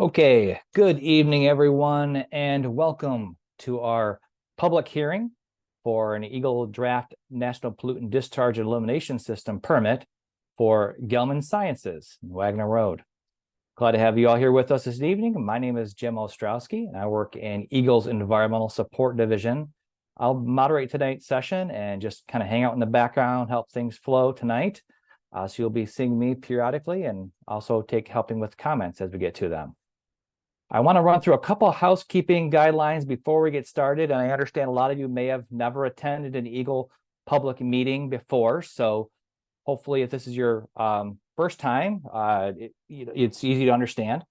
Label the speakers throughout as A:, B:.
A: Okay, good evening, everyone, and welcome to our public hearing for an Eagle Draft National Pollutant Discharge and Elimination System permit for Gelman Sciences, Wagner Road. Glad to have you all here with us this evening. My name is Jim Ostrowski, and I work in Eagle's Environmental Support Division. I'll moderate tonight's session and just kind of hang out in the background, help things flow tonight. So you'll be seeing me periodically and also helping with comments as we get to them. I want to run through a couple of housekeeping guidelines before we get started. And I understand a lot of you may have never attended an Eagle public meeting before. So hopefully if this is your first time, it's easy to understand.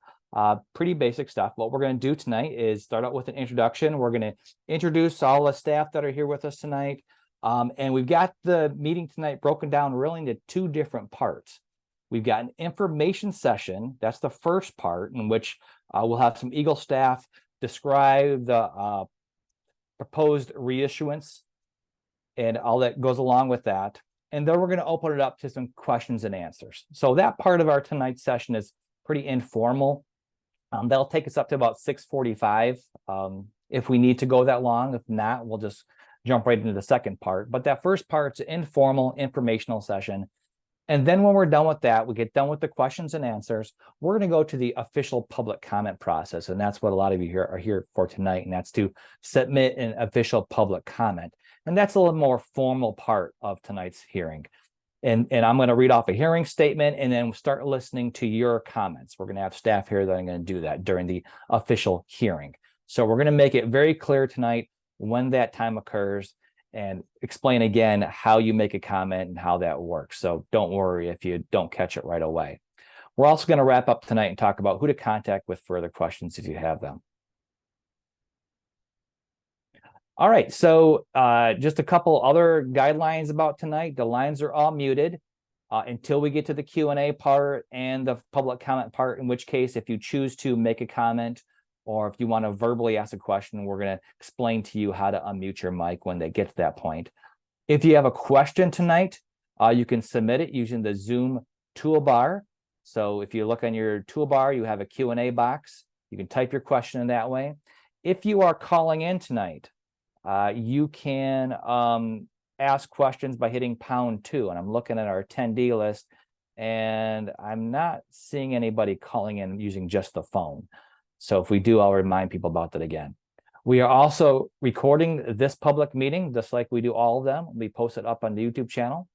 A: Pretty basic stuff. What we're going to do tonight is start out with an introduction. We're going to introduce all the staff that are here with us tonight. And we've got the meeting tonight broken down really into two different parts. We've got an information session. That's the first part, in which we'll have some Eagle staff describe the proposed reissuance and all that goes along with that. And then we're going to open it up to some questions and answers. So that part of our tonight's session is pretty informal. That'll take us up to about 6:45 if we need to go that long. If not, we'll just jump right into the second part. But that first part's an informal informational session. And then when we're done with that, we get done with the questions and answers, we're going to go to the official public comment process. And that's what a lot of you here are here for tonight. And that's to submit an official public comment. And that's a little more formal part of tonight's hearing. And I'm going to read off a hearing statement and then we'll start listening to your comments. We're going to have staff here that are going to do that during the official hearing. So we're going to make it very clear tonight when that time occurs and explain again how you make a comment and how that works. So don't worry if you don't catch it right away. We're also going to wrap up tonight and talk about who to contact with further questions if you have them. All right, so just a couple other guidelines about tonight. The lines are all muted until we get to the Q&A part and the public comment part, in which case if you choose to make a comment or if you want to verbally ask a question, we're going to explain to you how to unmute your mic when they get to that point. If you have a question tonight, you can submit it using the Zoom toolbar. So if you look on your toolbar, you have a Q&A box. You can type your question in that way. If you are calling in tonight, you can ask questions by hitting #2. And I'm looking at our attendee list, and I'm not seeing anybody calling in using just the phone. So if we do, I'll remind people about that again. We are also recording this public meeting, just like we do all of them. We post it up on the YouTube channel.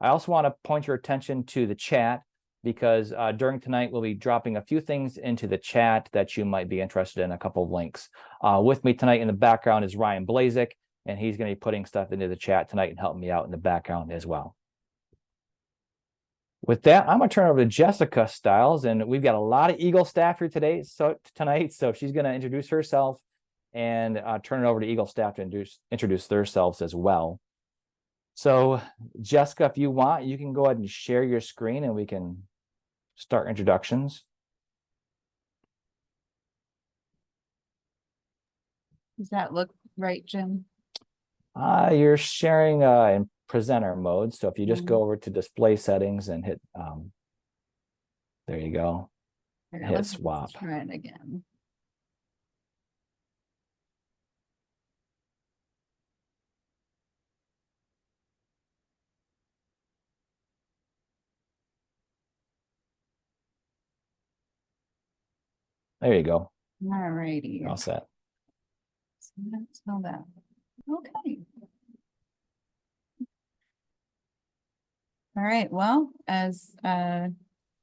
A: I also want to point your attention to the chat, because during tonight, we'll be dropping a few things into the chat that you might be interested in, a couple of links. With me tonight in the background is Ryan Blazik, and he's going to be putting stuff into the chat tonight and helping me out in the background as well. With that, I'm going to turn over to Jessica Stiles, and we've got a lot of Eagle staff here tonight. So she's going to introduce herself and turn it over to Eagle staff to introduce themselves as well. So Jessica, if you want, you can go ahead and share your screen and we can start introductions.
B: Does that look right, Jim?
A: You're sharing in presenter mode. So if you just go over to display settings and hit, there you go. Hit swap.
B: Try it again.
A: There you go.
B: All righty.
A: All set.
B: So that's all that. Okay. All right. Well, as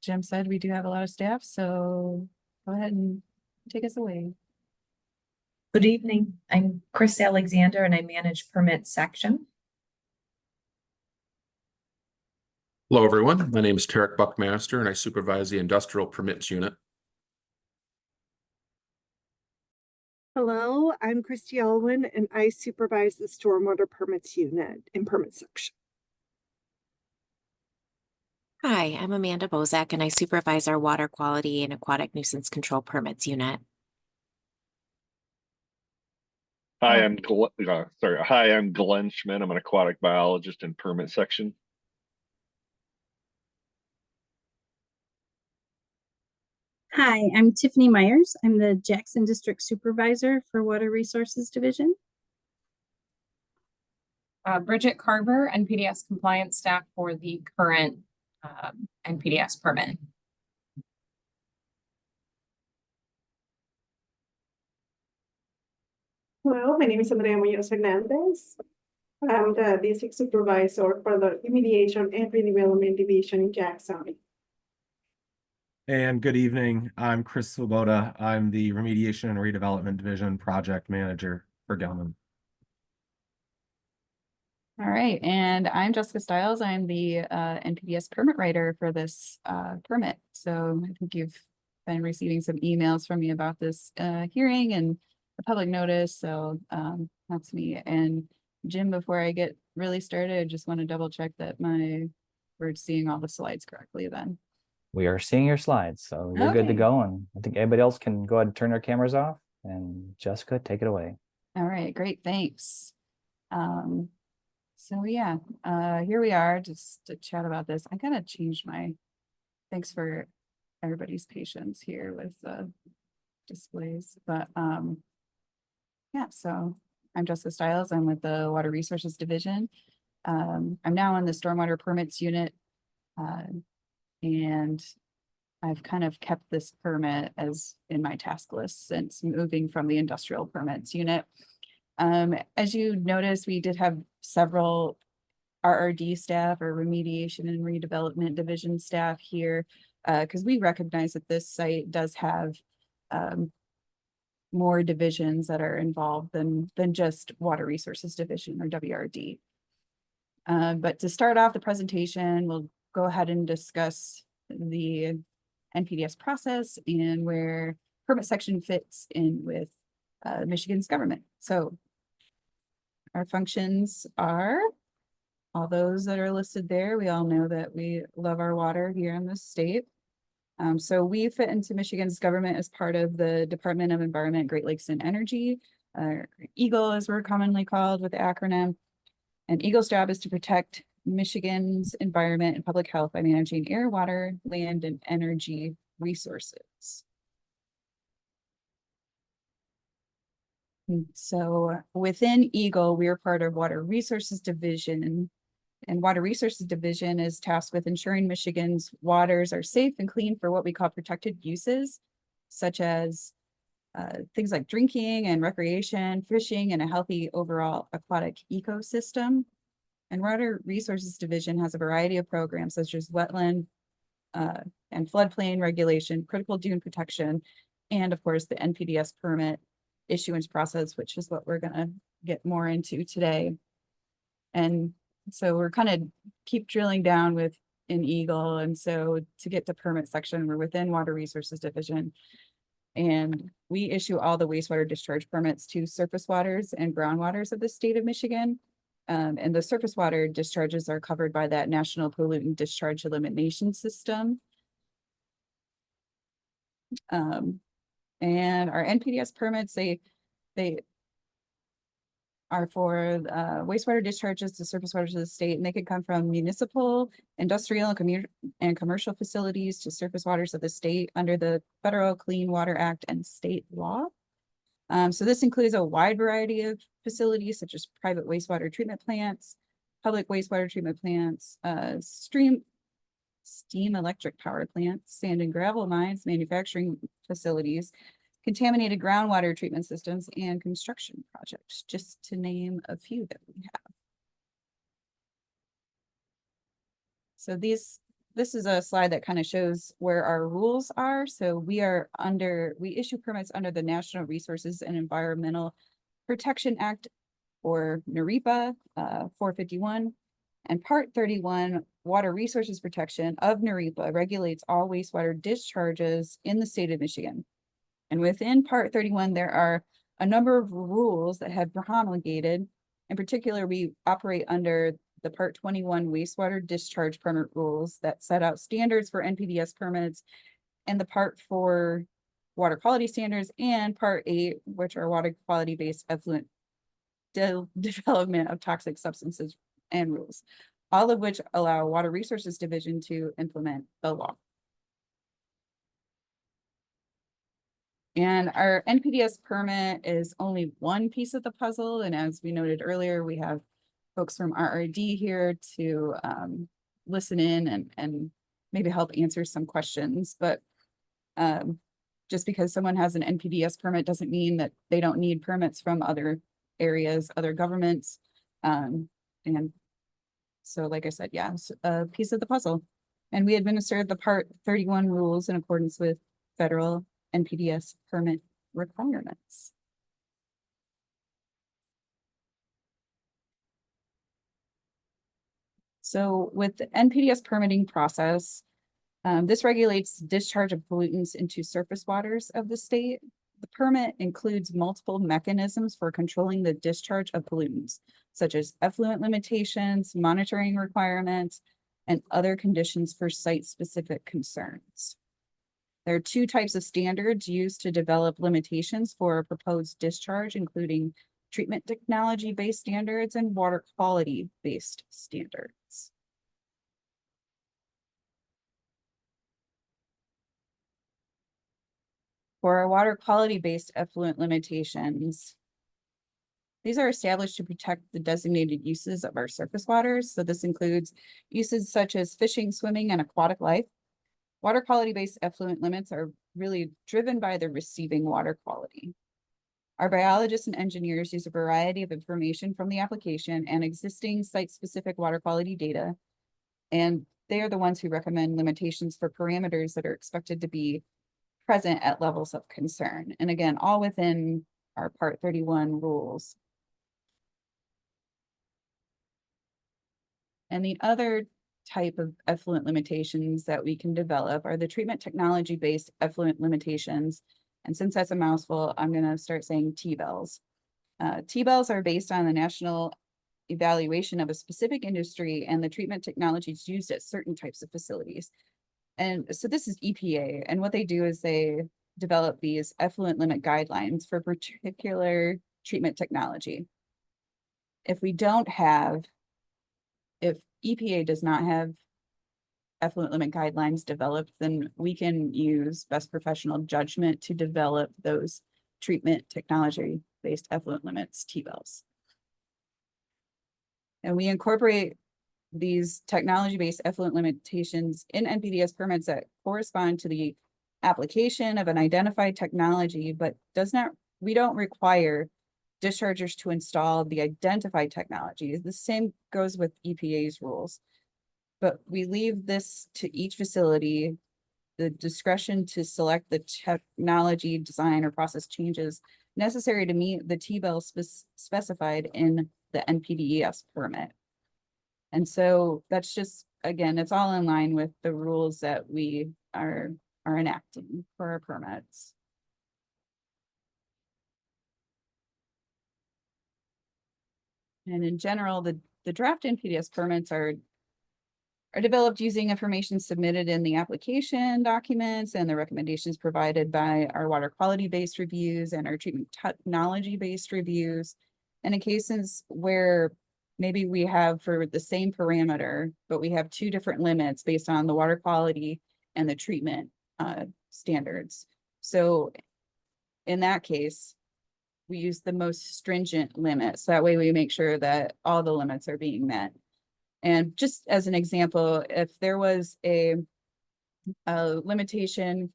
B: Jim said, we do have a lot of staff, so go ahead and take us away.
C: Good evening. I'm Chris Alexander and I manage permit section.
D: Hello, everyone. My name is Tarek Buckmaster and I supervise the industrial permits unit.
E: Hello, I'm Christy Elwin and I supervise the stormwater permits unit in permit section.
F: Hi, I'm Amanda Bozak and I supervise our water quality and aquatic nuisance control permits unit.
G: Hi, I'm Glenn Schmidt. I'm an aquatic biologist in permit section.
H: Hi, I'm Tiffany Myers. I'm the Jackson District Supervisor for Water Resources Division.
I: Bridget Carver, NPDES compliance staff for the current NPDES permit.
E: Hello, my name is Andrea Munoz Hernandez. I'm the district supervisor for the remediation and redevelopment division in Jackson.
J: And good evening, I'm Chris Swoboda. I'm the Remediation and Redevelopment Division Project Manager for Gelman.
B: All right, and I'm Jessica Stiles. I'm the NPDES permit writer for this permit. So I think you've been receiving some emails from me about this hearing and the public notice. So that's me. And Jim, before I get really started, I just want to double check that we're seeing all the slides correctly then.
A: We are seeing your slides, so you're good to
B: Okay.
A: go. And I think everybody else can go ahead and turn their cameras off. And Jessica, take it away.
B: All right, great, thanks. So yeah, here we are just to chat about this. I gotta change thanks for everybody's patience here with displays, but yeah, so I'm Jessica Stiles. I'm with the Water Resources Division. I'm now in the Stormwater Permits Unit, and I've kind of kept this permit as in my task list since moving from the Industrial Permits Unit. As you notice, we did have several RRD staff or Remediation and Redevelopment Division staff here, because we recognize that this site does have more divisions that are involved than just Water Resources Division or WRD. But to start off the presentation, we'll go ahead and discuss the NPDES process and where permit section fits in with Michigan's government. So our functions are all those that are listed there. We all know that we love our water here in this state. So we fit into Michigan's government as part of the Department of Environment, Great Lakes and Energy, EGLE as we're commonly called with the acronym. And EGLE's job is to protect Michigan's environment and public health by managing air, water, land, and energy resources. And so within EGLE, we are part of Water Resources Division, and Water Resources Division is tasked with ensuring Michigan's waters are safe and clean for what we call protected uses, such as things like drinking and recreation, fishing, and a healthy overall aquatic ecosystem. And Water Resources Division has a variety of programs such as wetland and floodplain regulation, critical dune protection, and of course the NPDES permit issuance process, which is what we're going to get more into today. And so we're kind of keep drilling down in EGLE. And so to get to permit section, we're within Water Resources Division. And we issue all the wastewater discharge permits to surface waters and groundwaters of the state of Michigan. And the surface water discharges are covered by that National Pollutant Discharge Elimination System. And our NPDES permits, they are for wastewater discharges to surface waters of the state, and they could come from municipal, industrial, and commercial facilities to surface waters of the state under the Federal Clean Water Act and state law. So this includes a wide variety of facilities such as private wastewater treatment plants, public wastewater treatment plants, steam electric power plants, sand and gravel mines, manufacturing facilities, contaminated groundwater treatment systems, and construction projects, just to name a few that we have. So this is a slide that kind of shows where our rules are. So we issue permits under the National Resources and Environmental Protection Act, or NREPA 451, and Part 31 Water Resources Protection of NREPA regulates all wastewater discharges in the state of Michigan. And within Part 31, there are a number of rules that have promulgated. In particular, we operate under the Part 21 wastewater discharge permit rules that set out standards for NPDES permits, and the Part 4 water quality standards, and Part 8, which are water quality based effluent development of toxic substances and rules, all of which allow Water Resources Division to implement the law. And our NPDES permit is only one piece of the puzzle. And as we noted earlier, we have folks from RRD here to listen in and maybe help answer some questions. But just because someone has an NPDES permit doesn't mean that they don't need permits from other areas, other governments. And so, like I said, yeah, it's a piece of the puzzle. And we administer the Part 31 rules in accordance with federal NPDES permit requirements. So with the NPDES permitting process, this regulates discharge of pollutants into surface waters of the state. The permit includes multiple mechanisms for controlling the discharge of pollutants, such as effluent limitations, monitoring requirements, and other conditions for site-specific concerns. There are two types of standards used to develop limitations for a proposed discharge, including treatment technology-based standards and water quality-based standards. For our water quality-based effluent limitations, these are established to protect the designated uses of our surface waters. So this includes uses such as fishing, swimming, and aquatic life. Water quality-based effluent limits are really driven by the receiving water quality. Our biologists and engineers use a variety of information from the application and existing site-specific water quality data. And they are the ones who recommend limitations for parameters that are expected to be present at levels of concern. And again, all within our Part 31 rules. And the other type of effluent limitations that we can develop are the treatment technology-based effluent limitations. And since that's a mouthful, I'm going to start saying TBELs. TBELs are based on the national evaluation of a specific industry and the treatment technologies used at certain types of facilities. And so this is EPA, and what they do is they develop these effluent limit guidelines for particular treatment technology. If EPA does not have effluent limit guidelines developed, then we can use best professional judgment to develop those treatment technology-based effluent limits, TBELs. And we incorporate these technology-based effluent limitations in NPDES permits that correspond to the application of an identified technology, but we don't require dischargers to install the identified technology. The same goes with EPA's rules. But we leave this to each facility, the discretion to select the technology, design, or process changes necessary to meet the TBEL specified in the NPDES permit. And so that's just, again, it's all in line with the rules that we are enacting for our permits. And in general, the draft NPDES permits are developed using information submitted in the application documents and the recommendations provided by our water quality-based reviews and our treatment technology-based reviews. And in cases where maybe we have for the same parameter, but we have two different limits based on the water quality and the treatment standards. So in that case, we use the most stringent limit. So that way we make sure that all the limits are being met. And just as an example, if there was a limitation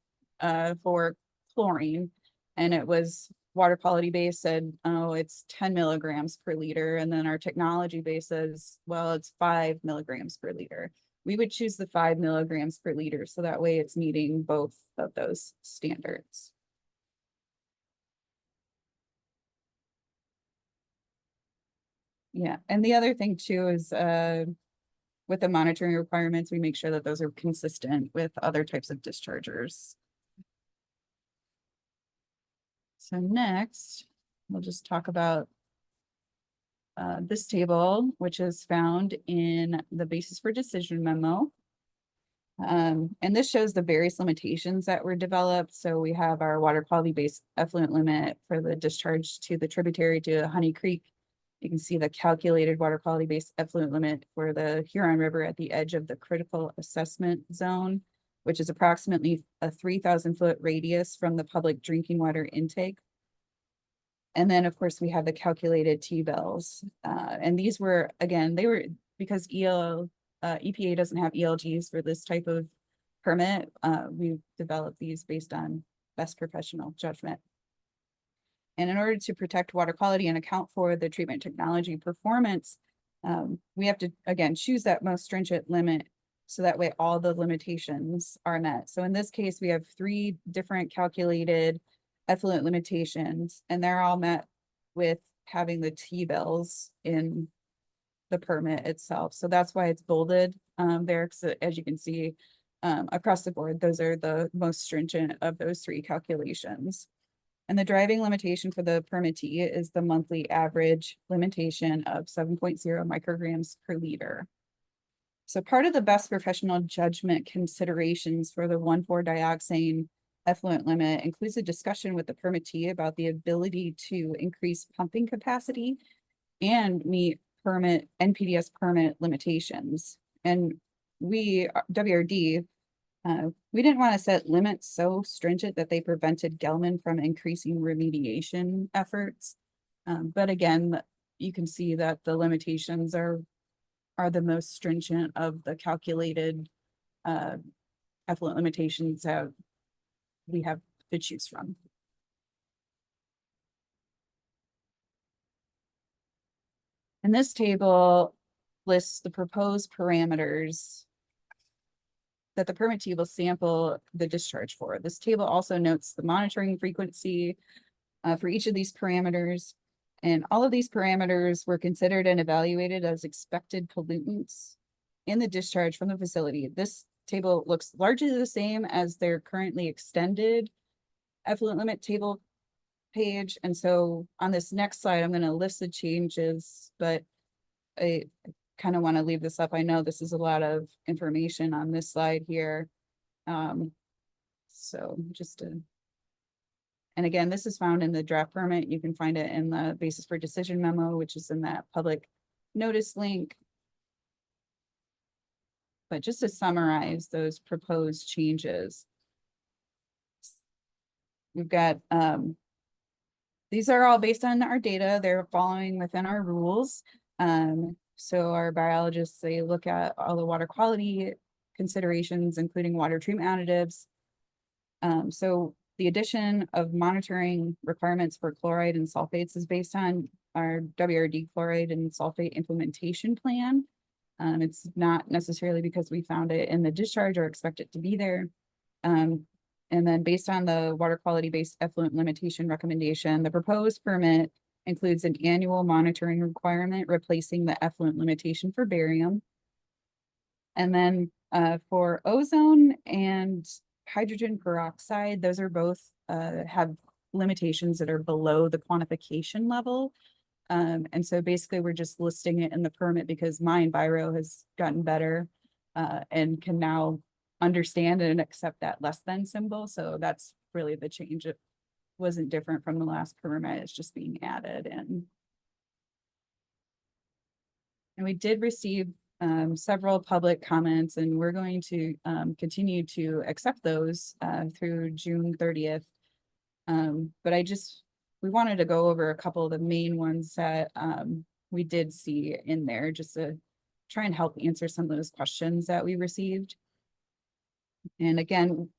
B: for chlorine and it was water quality base said, oh, it's 10 milligrams per liter. And then our technology base says, well, it's 5 milligrams per liter. We would choose the 5 milligrams per liter. So that way it's meeting both of those standards. Yeah, and the other thing too is with the monitoring requirements, we make sure that those are consistent with other types of dischargers. So next, we'll just talk about this table, which is found in the basis for decision memo. And this shows the various limitations that were developed. So we have our water quality-based effluent limit for the discharge to the tributary to Honey Creek. You can see the calculated water quality-based effluent limit for the Huron River at the edge of the critical assessment zone. which is approximately a 3,000-foot radius from the public drinking water intake. And then, of course, we have the calculated T-bills. And these were, again, they were because EPA doesn't have ELGs for this type of permit. We developed these based on best professional judgment. And in order to protect water quality and account for the treatment technology performance, we have to, again, choose that most stringent limit so that way all the limitations are met. So in this case, we have 3 different calculated effluent limitations, and they're all met with having the T-bills in the permit itself. So that's why it's bolded there, because as you can see, across the board, those are the most stringent of those 3 calculations. And the driving limitation for the permittee is the monthly average limitation of 7.0 micrograms per liter. So part of the best professional judgment considerations for the 1,4-dioxane effluent limit includes a discussion with the permittee about the ability to increase pumping capacity and meet NPDES permit limitations. And we, WRD, we didn't want to set limits so stringent that they prevented Gelman from increasing remediation efforts. But again, you can see that the limitations are the most stringent of the calculated effluent limitations that we have to choose from. And this table lists the proposed parameters that the permittee will sample the discharge for. This table also notes the monitoring frequency for each of these parameters. And all of these parameters were considered and evaluated as expected pollutants in the discharge from the facility. This table looks largely the same as their currently extended effluent limit table page. And so on this next slide, I'm going to list the changes, but I kind of want to leave this up. I know this is a lot of information on this slide here. So just to, and again, this is found in the draft permit. You can find it in the basis for decision memo, which is in that public notice link. But just to summarize those proposed changes, we've got, these are all based on our data. They're following within our rules. So our biologists, they look at all the water quality considerations, including water treatment additives. So the addition of monitoring requirements for chloride and sulfates is based on our WRD chloride and sulfate implementation plan. It's not necessarily because we found it in the discharge or expect it to be there. And then based on the water quality based effluent limitation recommendation, the proposed permit includes an annual monitoring requirement, replacing the effluent limitation for barium. And then for ozone and hydrogen peroxide, those are both have limitations that are below the quantification level. And so basically we're just listing it in the permit because my enviro has gotten better and can now understand and accept that less than symbol. So that's really the change. It wasn't different from the last permit. It's just being added in. And we did receive several public comments, and we're going to continue to accept those through June 30th. But we wanted to go over a couple of the main ones that we did see in there just to try and help answer some of those questions that we received. And again,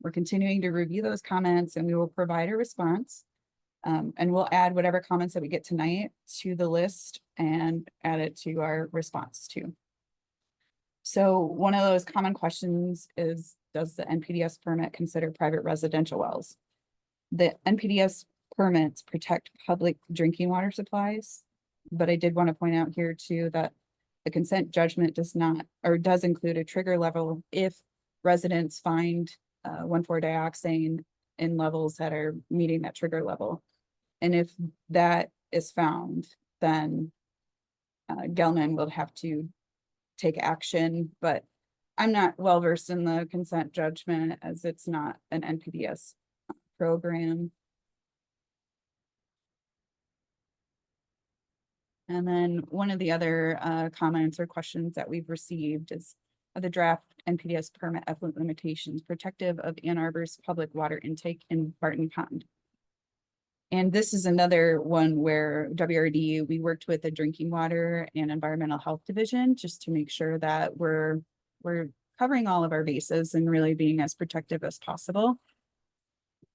B: we're continuing to review those comments and we will provide a response. And we'll add whatever comments that we get tonight to the list and add it to our response too. So one of those common questions is, does the NPDES permit consider private residential wells? The NPDES permits protect public drinking water supplies, but I did want to point out here too that the consent judgment does not, or does include a trigger level if residents find 1,4-dioxane in levels that are meeting that trigger level. And if that is found, then Gelman will have to take action, but I'm not well versed in the consent judgment as it's not an NPDES program. And then one of the other comments or questions that we've received is of the draft NPDES permit effluent limitations protective of Ann Arbor's public water intake in Barton Pond. And this is another one where WRD, we worked with the Drinking Water and Environmental Health Division just to make sure that we're covering all of our bases and really being as protective as possible.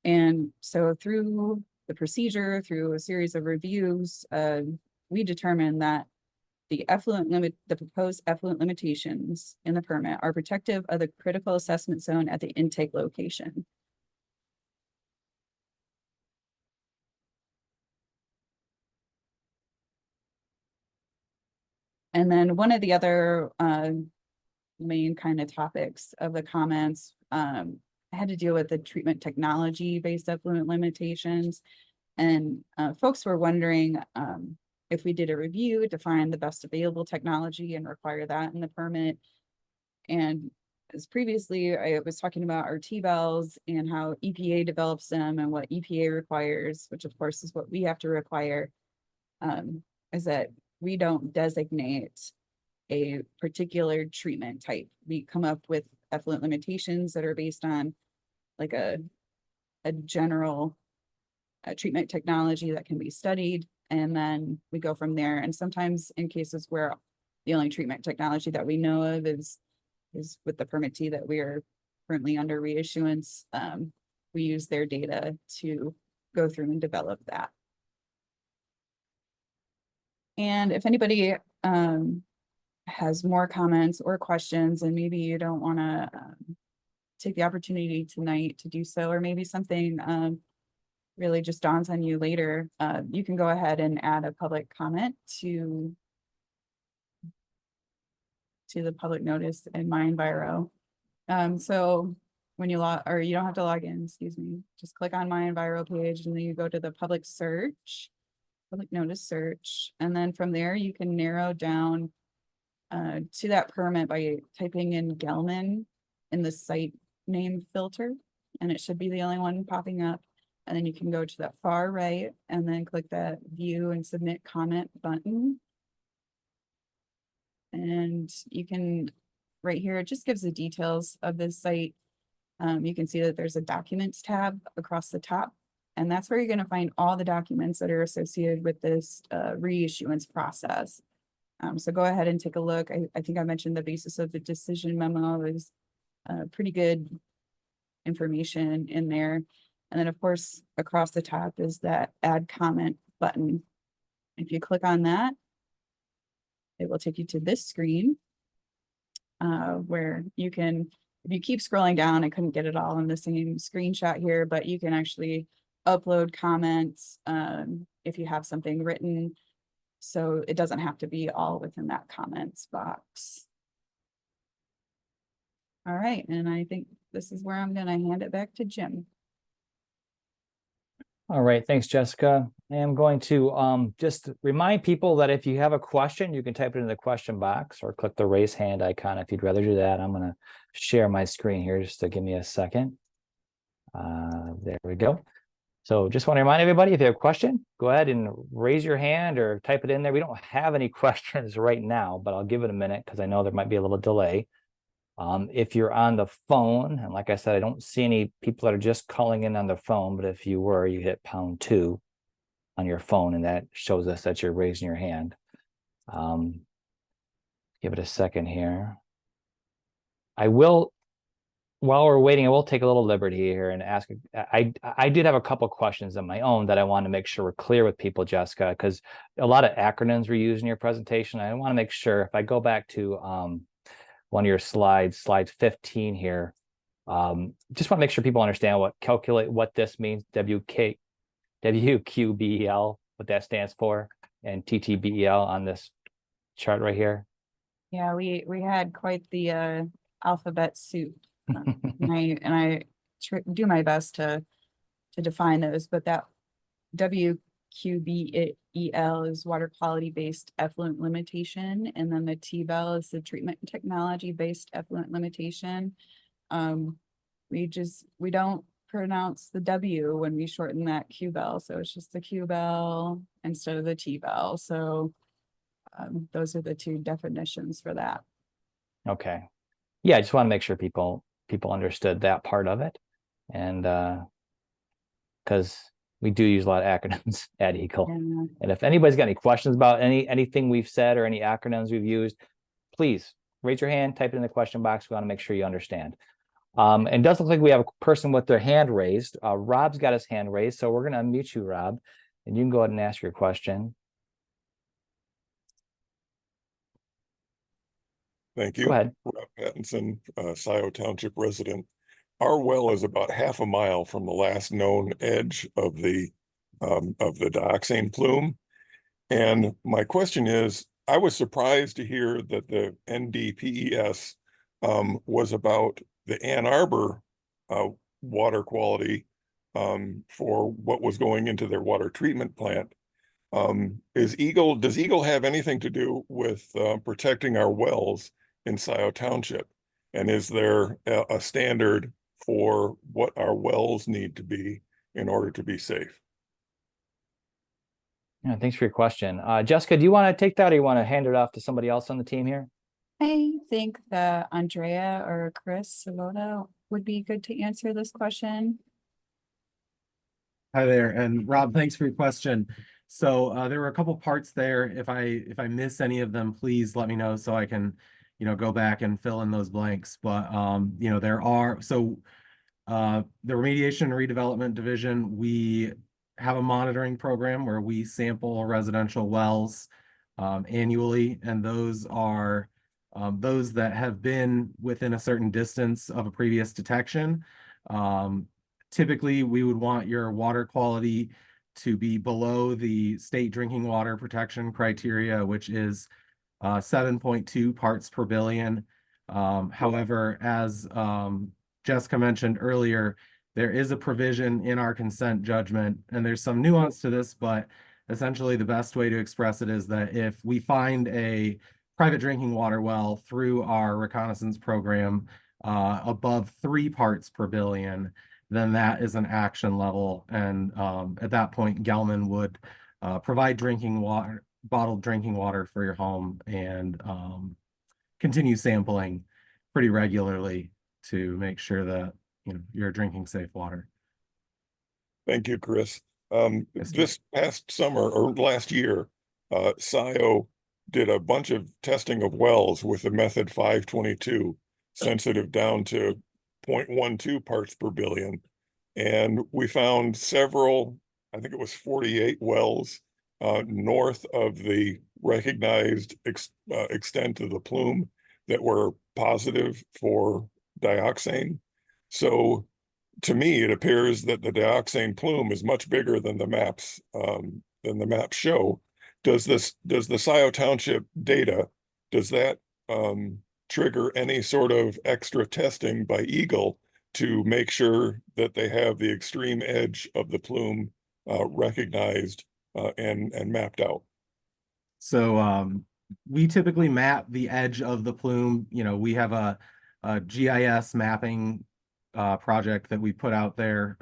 B: And so through the procedure, through a series of reviews, we determined that the proposed effluent limitations in the permit are protective of the critical assessment zone at the intake location. And then one of the other main kind of topics of the comments had to deal with the treatment technology based effluent limitations. And folks were wondering if we did a review to find the best available technology and require that in the permit. And as previously, I was talking about our T-bells and how EPA develops them and what EPA requires, which of course is what we have to require, is that we don't designate a particular treatment type. We come up with effluent limitations that are based on like a general treatment technology that can be studied. And then we go from there. And sometimes in cases where the only treatment technology that we know of is with the permittee that we are currently under reissuance, we use their data to go through and develop that. And if anybody has more comments or questions, and maybe you don't want to take the opportunity tonight to do so, or maybe something really just dawns on you later, you can go ahead and add a public comment to the public notice in My Enviro. So when you log, or you don't have to log in, excuse me, just click on My Enviro page and then you go to the public search, public notice search. And then from there, you can narrow down to that permit by typing in Gelman in the site name filter, and it should be the only one popping up. And then you can go to that far right and then click that view and submit comment button. And you can, right here, it just gives the details of the site. You can see that there's a documents tab across the top, and that's where you're going to find all the documents that are associated with this reissuance process. So go ahead and take a look. I think I mentioned the basis of the decision memo is pretty good information in there. And then of course, across the top is that add comment button. If you click on that, it will take you to this screen where you can, if you keep scrolling down, I couldn't get it all in the same screenshot here, but you can actually upload comments if you have something written. So it doesn't have to be all within that comments box. All right, and I think this is where I'm going to hand it back to Jim.
A: All right, thanks, Jessica. I am going to just remind people that if you have a question, you can type it in the question box or click the raise hand icon if you'd rather do that. I'm going to share my screen here just to give me a second. There we go. So just want to remind everybody, if you have a question, go ahead and raise your hand or type it in there. We don't have any questions right now, but I'll give it a minute because I know there might be a little delay. If you're on the phone, and like I said, I don't see any people that are just calling in on the phone, but if you were, you hit #2 on your phone, and that shows us that you're raising your hand. Give it a second here. I will, while we're waiting, I will take a little liberty here and ask. I did have a couple of questions of my own that I want to make sure we're clear with people, Jessica, because a lot of acronyms were used in your presentation. I want to make sure if I go back to one of your slides, slide 15 here, just want to make sure people understand what this means, WQBEL, what that stands for, and TTBEL on this chart right here.
B: Yeah, we had quite the alphabet soup. and I do my best to define those, but that WQBEL is water quality based effluent limitation, and then the T-bell is the treatment technology based effluent limitation. We don't pronounce the W when we shorten that Q-bell, so it's just the Q-bell instead of the T-bell. So those are the two definitions for that.
A: Okay. yeah, I just want to make sure people understood that part of it. And because we do use a lot of acronyms at Eagle.
B: Yeah.
A: And if anybody's got any questions about anything we've said or any acronyms we've used, please raise your hand, type it in the question box. We want to make sure you understand. And it does look like we have a person with their hand raised. Rob's got his hand raised, so we're going to unmute you, Rob, and you can go ahead and ask your question.
K: Thank you.
A: Go ahead.
K: Rob Pattinson, Scioto Township resident. Our well is about half a mile from the last known edge of the dioxane plume. And my question is, I was surprised to hear that the NPDES was about the Ann Arbor water quality for what was going into their water treatment plant. Does Eagle have anything to do with protecting our wells in Scioto Township? And is there a standard for what our wells need to be in order to be safe?
A: Yeah, thanks for your question. Jessica, do you want to take that, or you want to hand it off to somebody else on the team here?
B: I think that Andrea or Chris Sabota would be good to answer this question.
J: Hi there, and Rob, thanks for your question. So there were a couple parts there. If I miss any of them, please let me know so I can, go back and fill in those blanks. But there are the Remediation and Redevelopment Division, we have a monitoring program where we sample residential wells annually, and those are those that have been within a certain distance of a previous detection. Typically, we would want your water quality to be below the state drinking water protection criteria, which is 7.2 parts per billion. However, as Jessica mentioned earlier, there is a provision in our consent judgment, and there's some nuance to this, but essentially the best way to express it is that if we find a private drinking water well through our reconnaissance program above 3 parts per billion, then that is an action level. And at that point, Gelman would provide drinking water, bottled drinking water for your home, and continue sampling pretty regularly to make sure that you're drinking safe water.
K: Thank you, Chris.
J: Yes,
K: This past summer or last year, Scioto did a bunch of testing of wells with the method 522, sensitive down to 0.12 parts per billion. And we found several, I think it was 48 wells north of the recognized extent of the plume that were positive for dioxane. So to me, it appears that the dioxane plume is much bigger than the maps show. Does the Scioto Township data, does that trigger any sort of extra testing by Eagle to make sure that they have the extreme edge of the plume recognized and mapped out?
J: So we typically map the edge of the plume. We have a GIS mapping project that we put out there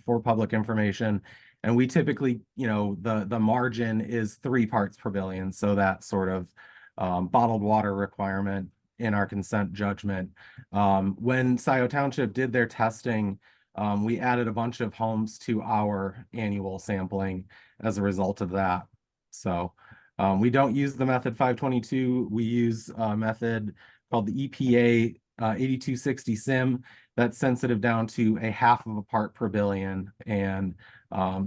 J: for public information. And we typically, the margin is 3 parts per billion. So that sort of bottled water requirement in our consent judgment. When Scioto Township did their testing, we added a bunch of homes to our annual sampling as a result of that. So we don't use the method 522. We use a method called the EPA 8260 SIM that's sensitive down to 1/2 of a part per billion. And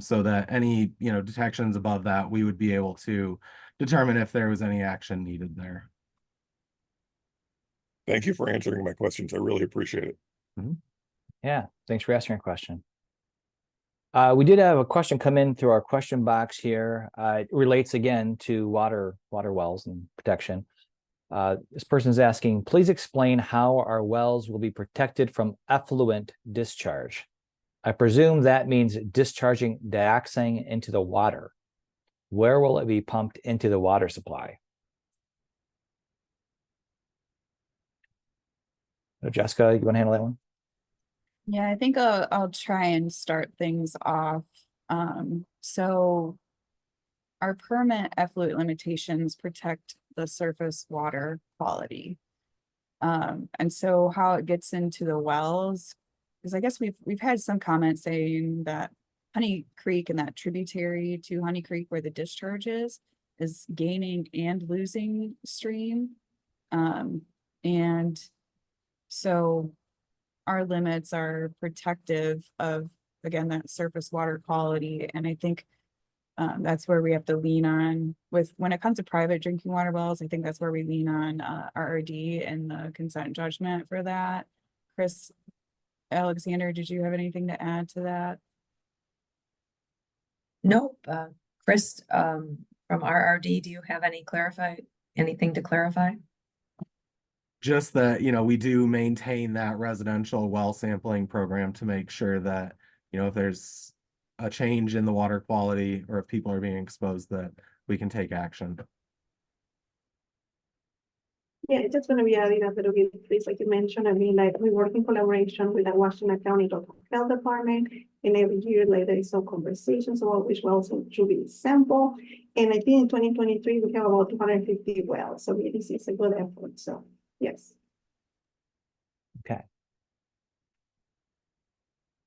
J: so that any, detections above that, we would be able to determine if there was any action needed there.
K: Thank you for answering my questions. I really appreciate it.
J: Mm-hmm.
A: Yeah, thanks for asking your question. We did have a question come in through our question box here. It relates again to water wells and protection. This person is asking, please explain how our wells will be protected from effluent discharge. I presume that means discharging dioxane into the water. Where will it be pumped into the water supply? Jessica, you want to handle that one?
B: Yeah, I think I'll try and start things off. So our permit effluent limitations protect the surface water quality. And so how it gets into the wells, because I guess we've had some comments saying that Honey Creek and that tributary to Honey Creek where the discharge is gaining and losing stream. And so our limits are protective of, again, that surface water quality. And I think that's where we have to lean on when it comes to private drinking water wells. I think that's where we lean on RRD and the consent judgment for that. Chris Alexander, did you have anything to add to that?
C: Nope. Chris, from RRD, do you have anything to clarify?
J: Just that, we do maintain that residential well sampling program to make sure that, if there's a change in the water quality or if people are being exposed, that we can take action.
E: Yeah, it's just going to be adding a little bit, please, like you mentioned. I mean, like we work in collaboration with the Washtenaw County Local Health Department, and every year, like there is some conversations about which wells should be sampled. And I think in 2023 we have about 250 wells, so this is a good effort. So yes.
A: Okay.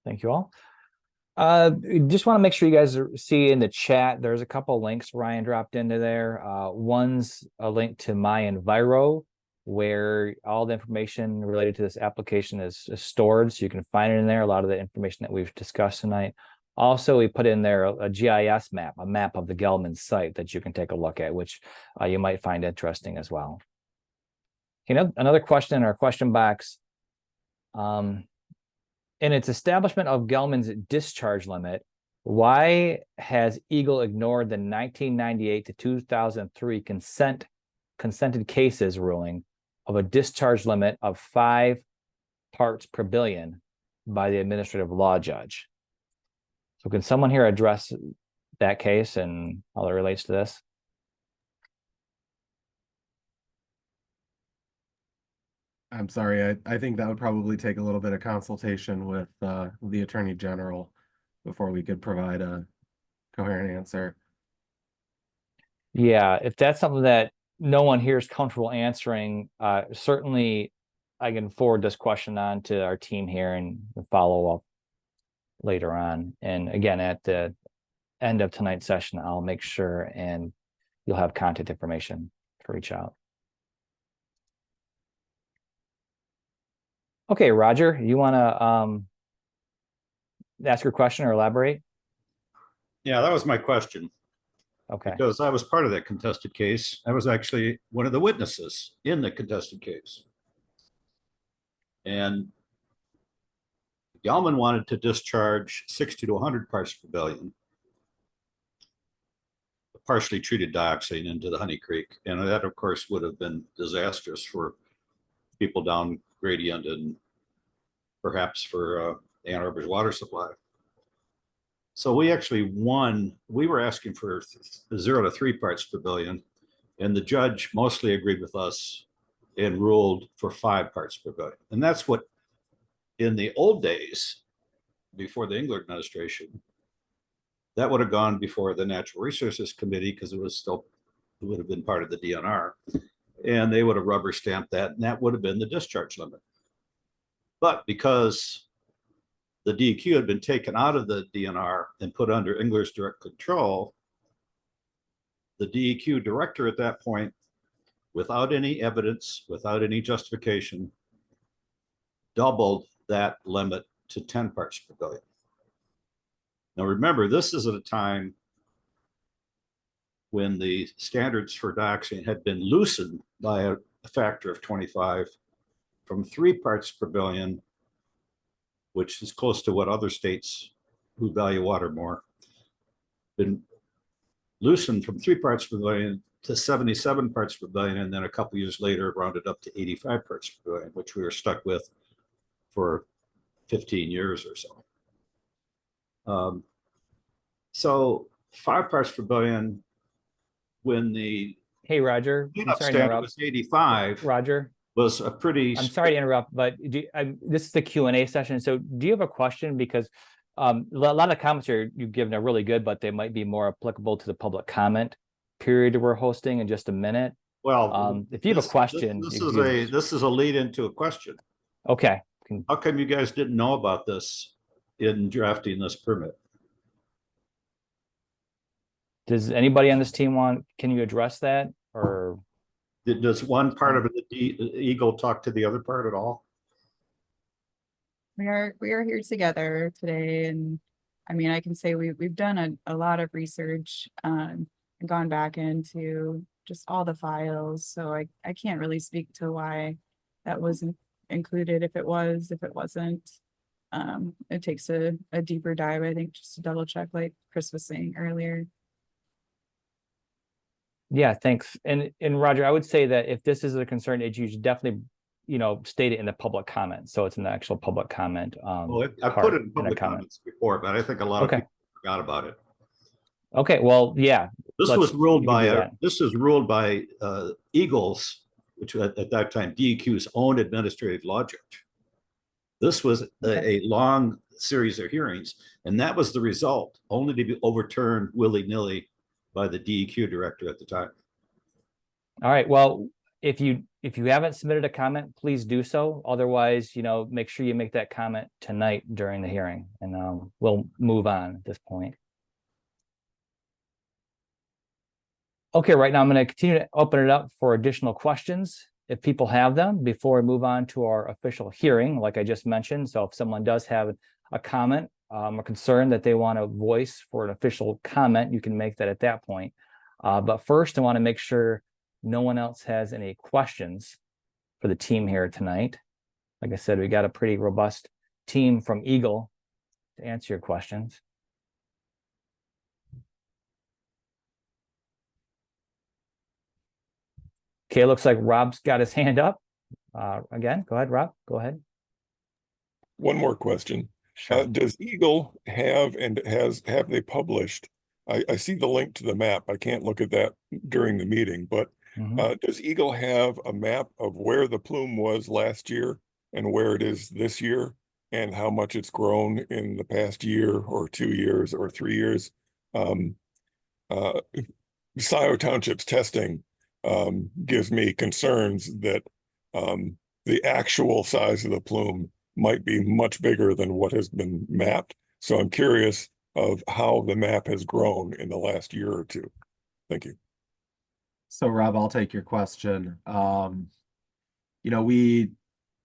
A: Thank you all. Just want to make sure you guys see in the chat, there's a couple links Ryan dropped into there. One's a link to My Enviro, where all the information related to this application is stored, so you can find it in there, a lot of the information that we've discussed tonight. Also, we put in there a GIS map, a map of the Gelman site that you can take a look at, which you might find interesting as well. Another question in our question box. In its establishment of Gelman's discharge limit, why has Eagle ignored the 1998 to 2003 consented cases ruling of a discharge limit of 5 parts per billion by the administrative law judge? So can someone here address that case and how it relates to this?
J: I'm sorry, I think that would probably take a little bit of consultation with the Attorney General before we could provide a coherent answer.
A: Yeah, if that's something that no one here is comfortable answering, certainly I can forward this question on to our team here and follow up later on. And again, at the end of tonight's session, I'll make sure and you'll have contact information to reach out. Okay, Roger, you want to ask your question or elaborate?
L: Yeah, that was my question.
A: Okay.
L: Because I was part of that contested case. I was actually one of the witnesses in the contested case. And Gelman wanted to discharge 60 to 100 parts per billion partially treated dioxane into the Honey Creek. And that, of course, would have been disastrous for people down gradient and perhaps for Ann Arbor's water supply. So we actually won. We were asking for 0 to 3 parts per billion, and the judge mostly agreed with us and ruled for 5 parts per billion. And that's what, in the old days, before the Engler administration, that would have gone before the Natural Resources Committee because it would have been part of the DNR, and they would have rubber stamped that, and that would have been the discharge limit. But because the DEQ had been taken out of the DNR and put under Engler's direct control, the DEQ director at that point, without any evidence, without any justification, doubled that limit to 10 parts per billion. Now remember, this is at a time when the standards for dioxane had been loosened by a factor of 25 from 3 parts per billion, which is close to what other states who value water more, been loosened from 3 parts per billion to 77 parts per billion, and then a couple years later rounded up to 85 parts per billion, which we were stuck with for 15 years or so. So 5 parts per billion when the
A: Roger, I'm sorry to interrupt.
L: Was 85.
A: Roger,
L: was a pretty.
A: I'm sorry to interrupt, but this is the Q&A session. So do you have a question? Because a lot of comments you've given are really good, but they might be more applicable to the public comment period we're hosting in just a minute.
L: Well,
A: If you have a question,
L: this is a lead into a question.
A: okay.
L: How come you guys didn't know about this in drafting this permit?
A: Does anybody on this team can you address that, or?
L: Does one part of the Eagle talk to the other part at all?
B: We are here together today, and I mean, I can say we've done a lot of research, and gone back into just all the files. So I can't really speak to why that wasn't included, if it wasn't. It takes a deeper dive, I think, just to double check, like Chris was saying earlier.
A: Yeah, thanks. And Roger, I would say that if this is a concern, you should definitely, state it in the public comment. So it's an actual public comment.
L: Well, I put it in public comments before, but I think a lot of people forgot about it.
A: Okay, well, yeah.
L: This was ruled by Eagles, which at that time DEQ's own administrative law judge. This was a long series of hearings, and that was the result, only to be overturned willy-nilly by the DEQ director at the time.
A: All right, well, if you haven't submitted a comment, please do so. Otherwise, make sure you make that comment tonight during the hearing, and we'll move on at this point. Okay, right now I'm going to continue to open it up for additional questions if people have them before we move on to our official hearing, like I just mentioned. So if someone does have a comment, a concern that they want to voice for an official comment, you can make that at that point. But first, I want to make sure no one else has any questions for the team here tonight. Like I said, we got a pretty robust team from Eagle to answer your questions. Okay, looks like Rob's got his hand up. Again, go ahead, Rob. Go ahead.
K: One more question.
A: Sure.
K: Does Eagle have have they published? I see the link to the map. I can't look at that during the meeting, but does Eagle have a map of where the plume was last year and where it is this year, and how much it's grown in the past year or 2 years or 3 years? Scioto Township's testing gives me concerns that the actual size of the plume might be much bigger than what has been mapped. So I'm curious of how the map has grown in the last year or two. Thank you.
J: So Rob, I'll take your question. We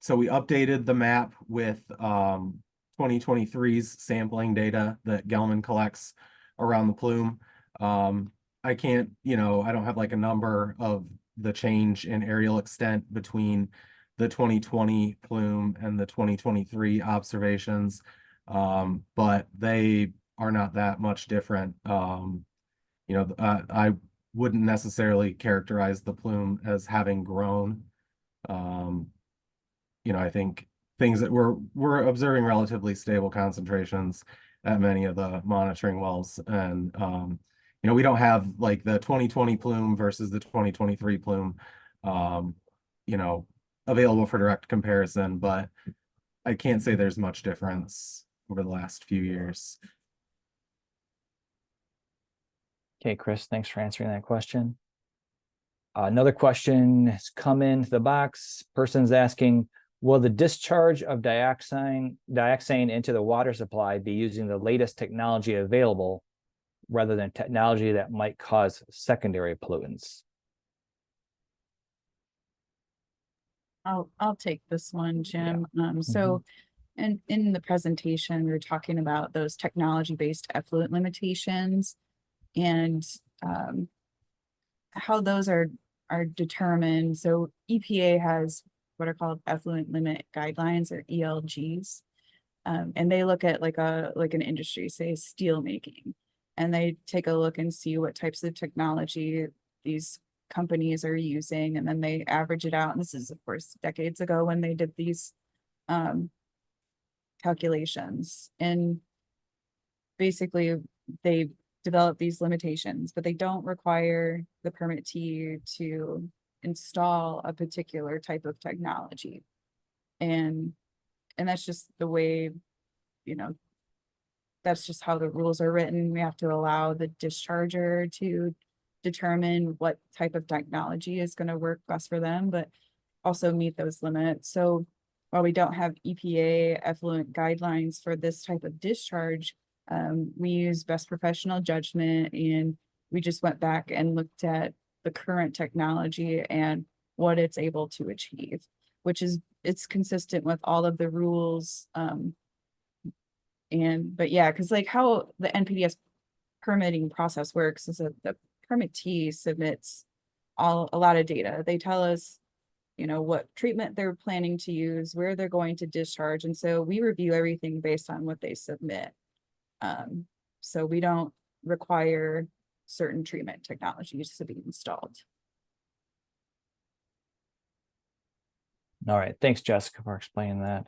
J: updated the map with 2023's sampling data that Gelman collects around the plume. I can't, I don't have like a number of the change in aerial extent between the 2020 plume and the 2023 observations, but they are not that much different. I wouldn't necessarily characterize the plume as having grown. I think things that we're observing relatively stable concentrations at many of the monitoring wells, and we don't have like the 2020 plume versus the 2023 plume, available for direct comparison, but I can't say there's much difference over the last few years.
A: Okay, Chris, thanks for answering that question. Another question has come into the box. Person's asking, will the discharge of dioxane into the water supply be using the latest technology available rather than technology that might cause secondary pollutants?
B: I'll take this one, Jim. So in the presentation, we were talking about those technology-based effluent limitations and how those are determined. So EPA has what are called effluent limit guidelines, or ELGs, and they look at like an industry, say steel making, and they take a look and see what types of technology these companies are using, and then they average it out. And this is, of course, decades ago when they did these calculations, and basically they develop these limitations, but they don't require the permittee to install a particular type of technology. And that's just the way, that's just how the rules are written. We have to allow the discharger to determine what type of technology is going to work best for them, but also meet those limits. So while we don't have EPA effluent guidelines for this type of discharge, we use best professional judgment, and we just went back and looked at the current technology and what it's able to achieve, which is, it's consistent with all of the rules. But yeah, because like how the NPDES permitting process works is that the permittee submits a lot of data. They tell us, you know, what treatment they're planning to use, where they're going to discharge. And so we review everything based on what they submit. So we don't require certain treatment technologies to be installed.
A: All right, thanks, Jessica, for explaining that.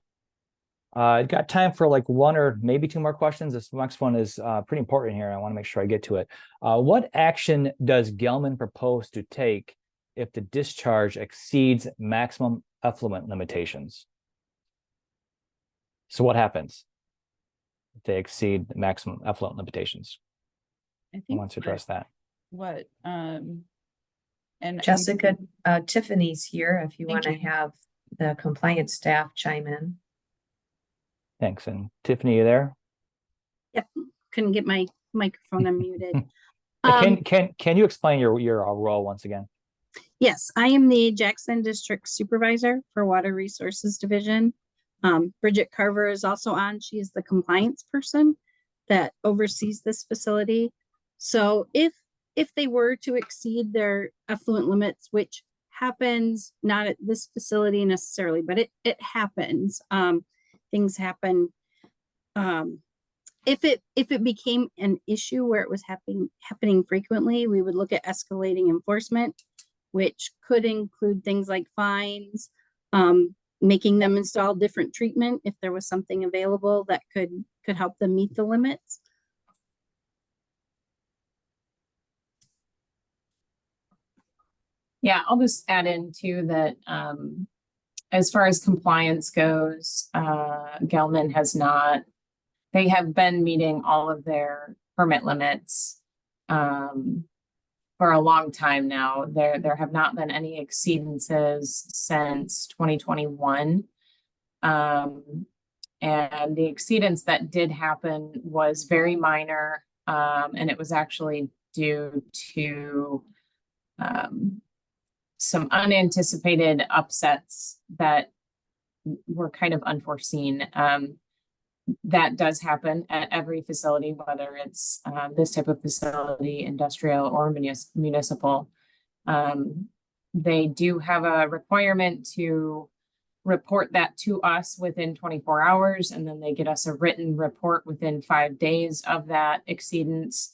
A: I've got time for like one or maybe two more questions. This next one is pretty important here. I want to make sure I get to it. What action does Gelman propose to take if the discharge exceeds maximum effluent limitations? So what happens if they exceed the maximum effluent limitations?
B: I
A: I want to address that.
B: And
C: Jessica, Tiffany's here if you
B: Thank
C: want to
B: you.
C: have the compliance staff chime in.
A: Thanks. And Tiffany, you there?
H: Yep, couldn't get my microphone unmuted.
A: Can you explain your role once again?
H: Yes, I am the Jackson District Supervisor for Water Resources Division. Bridget Carver is also on. She is the compliance person that oversees this facility. So if they were to exceed their effluent limits, which happens not at this facility necessarily, but it happens. Things happen. If it became an issue where it was happening frequently, we would look at escalating enforcement, which could include things like fines, making them install different treatment if there was something available that could help them meet the limits.
I: Yeah, I'll just add in too that as far as compliance goes, Gelman has not, they have been meeting all of their permit limits for a long time now. There have not been any exceedances since 2021. And the exceedance that did happen was very minor, and it was actually due to some unanticipated upsets that were kind of unforeseen. That does happen at every facility, whether it's this type of facility, industrial or municipal. They do have a requirement to report that to us within 24 hours, and then they get us a written report within 5 days of that exceedance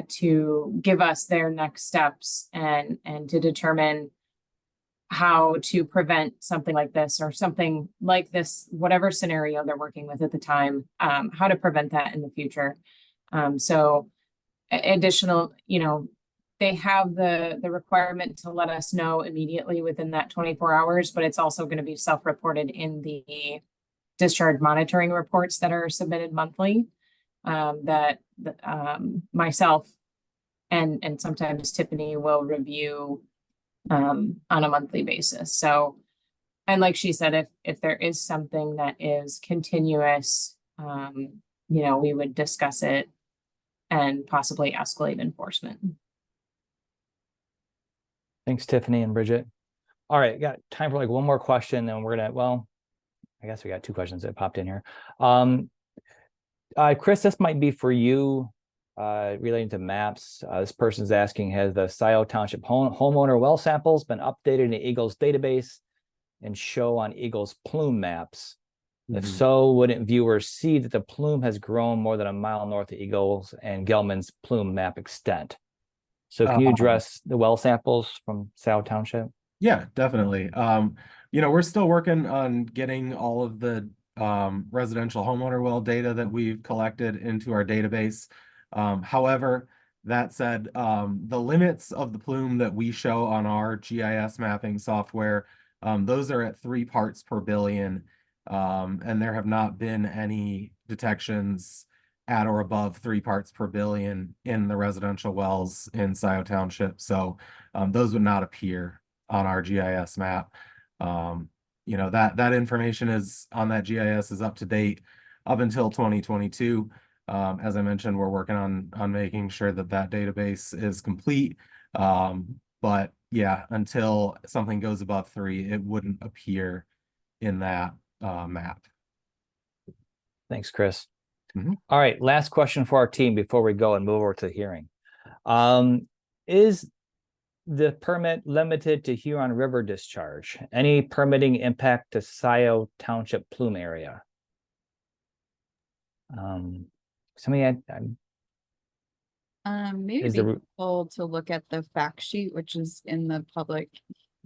I: to give us their next steps and to determine how to prevent something like this or something like this, whatever scenario they're working with at the time, how to prevent that in the future. So additional, they have the requirement to let us know immediately within that 24 hours, but it's also going to be self-reported in the discharge monitoring reports that are submitted monthly, that myself and sometimes Tiffany will review on a monthly basis. So, and like she said, if there is something that is continuous, we would discuss it and possibly escalate enforcement.
A: Thanks, Tiffany and Bridget. All right, got time for like one more question, then we're gonna, well, I guess we got two questions that popped in here. Chris, this might be for you, relating to maps. This person's asking, has the South Township homeowner well samples been updated in the Eagles database and show on Eagles plume maps? If so, wouldn't viewers see that the plume has grown more than a mile north of Eagles and Gelman's plume map extent? So can you address the well samples from South Township?
J: Yeah, definitely. We're still working on getting all of the residential homeowner well data that we've collected into our database. However, that said, the limits of the plume that we show on our GIS mapping software, those are at 3 parts per billion. And there have not been any detections at or above 3 parts per billion in the residential wells in Scioto Township. So those would not appear on our GIS map. You know, that information is on that GIS is up to date up until 2022. As I mentioned, we're working on making sure that database is complete. But yeah, until something goes above 3, it wouldn't appear in that map.
A: Thanks, Chris.
J: Mhm.
A: All right, last question for our team before we go and move over to the hearing. Is the permit limited to Huron River discharge? Any permitting impact to Scioto Township plume area? Somebody
B: Maybe
A: Is
B: it'd
A: the
B: be helpful to look at the fact sheet, which is in the public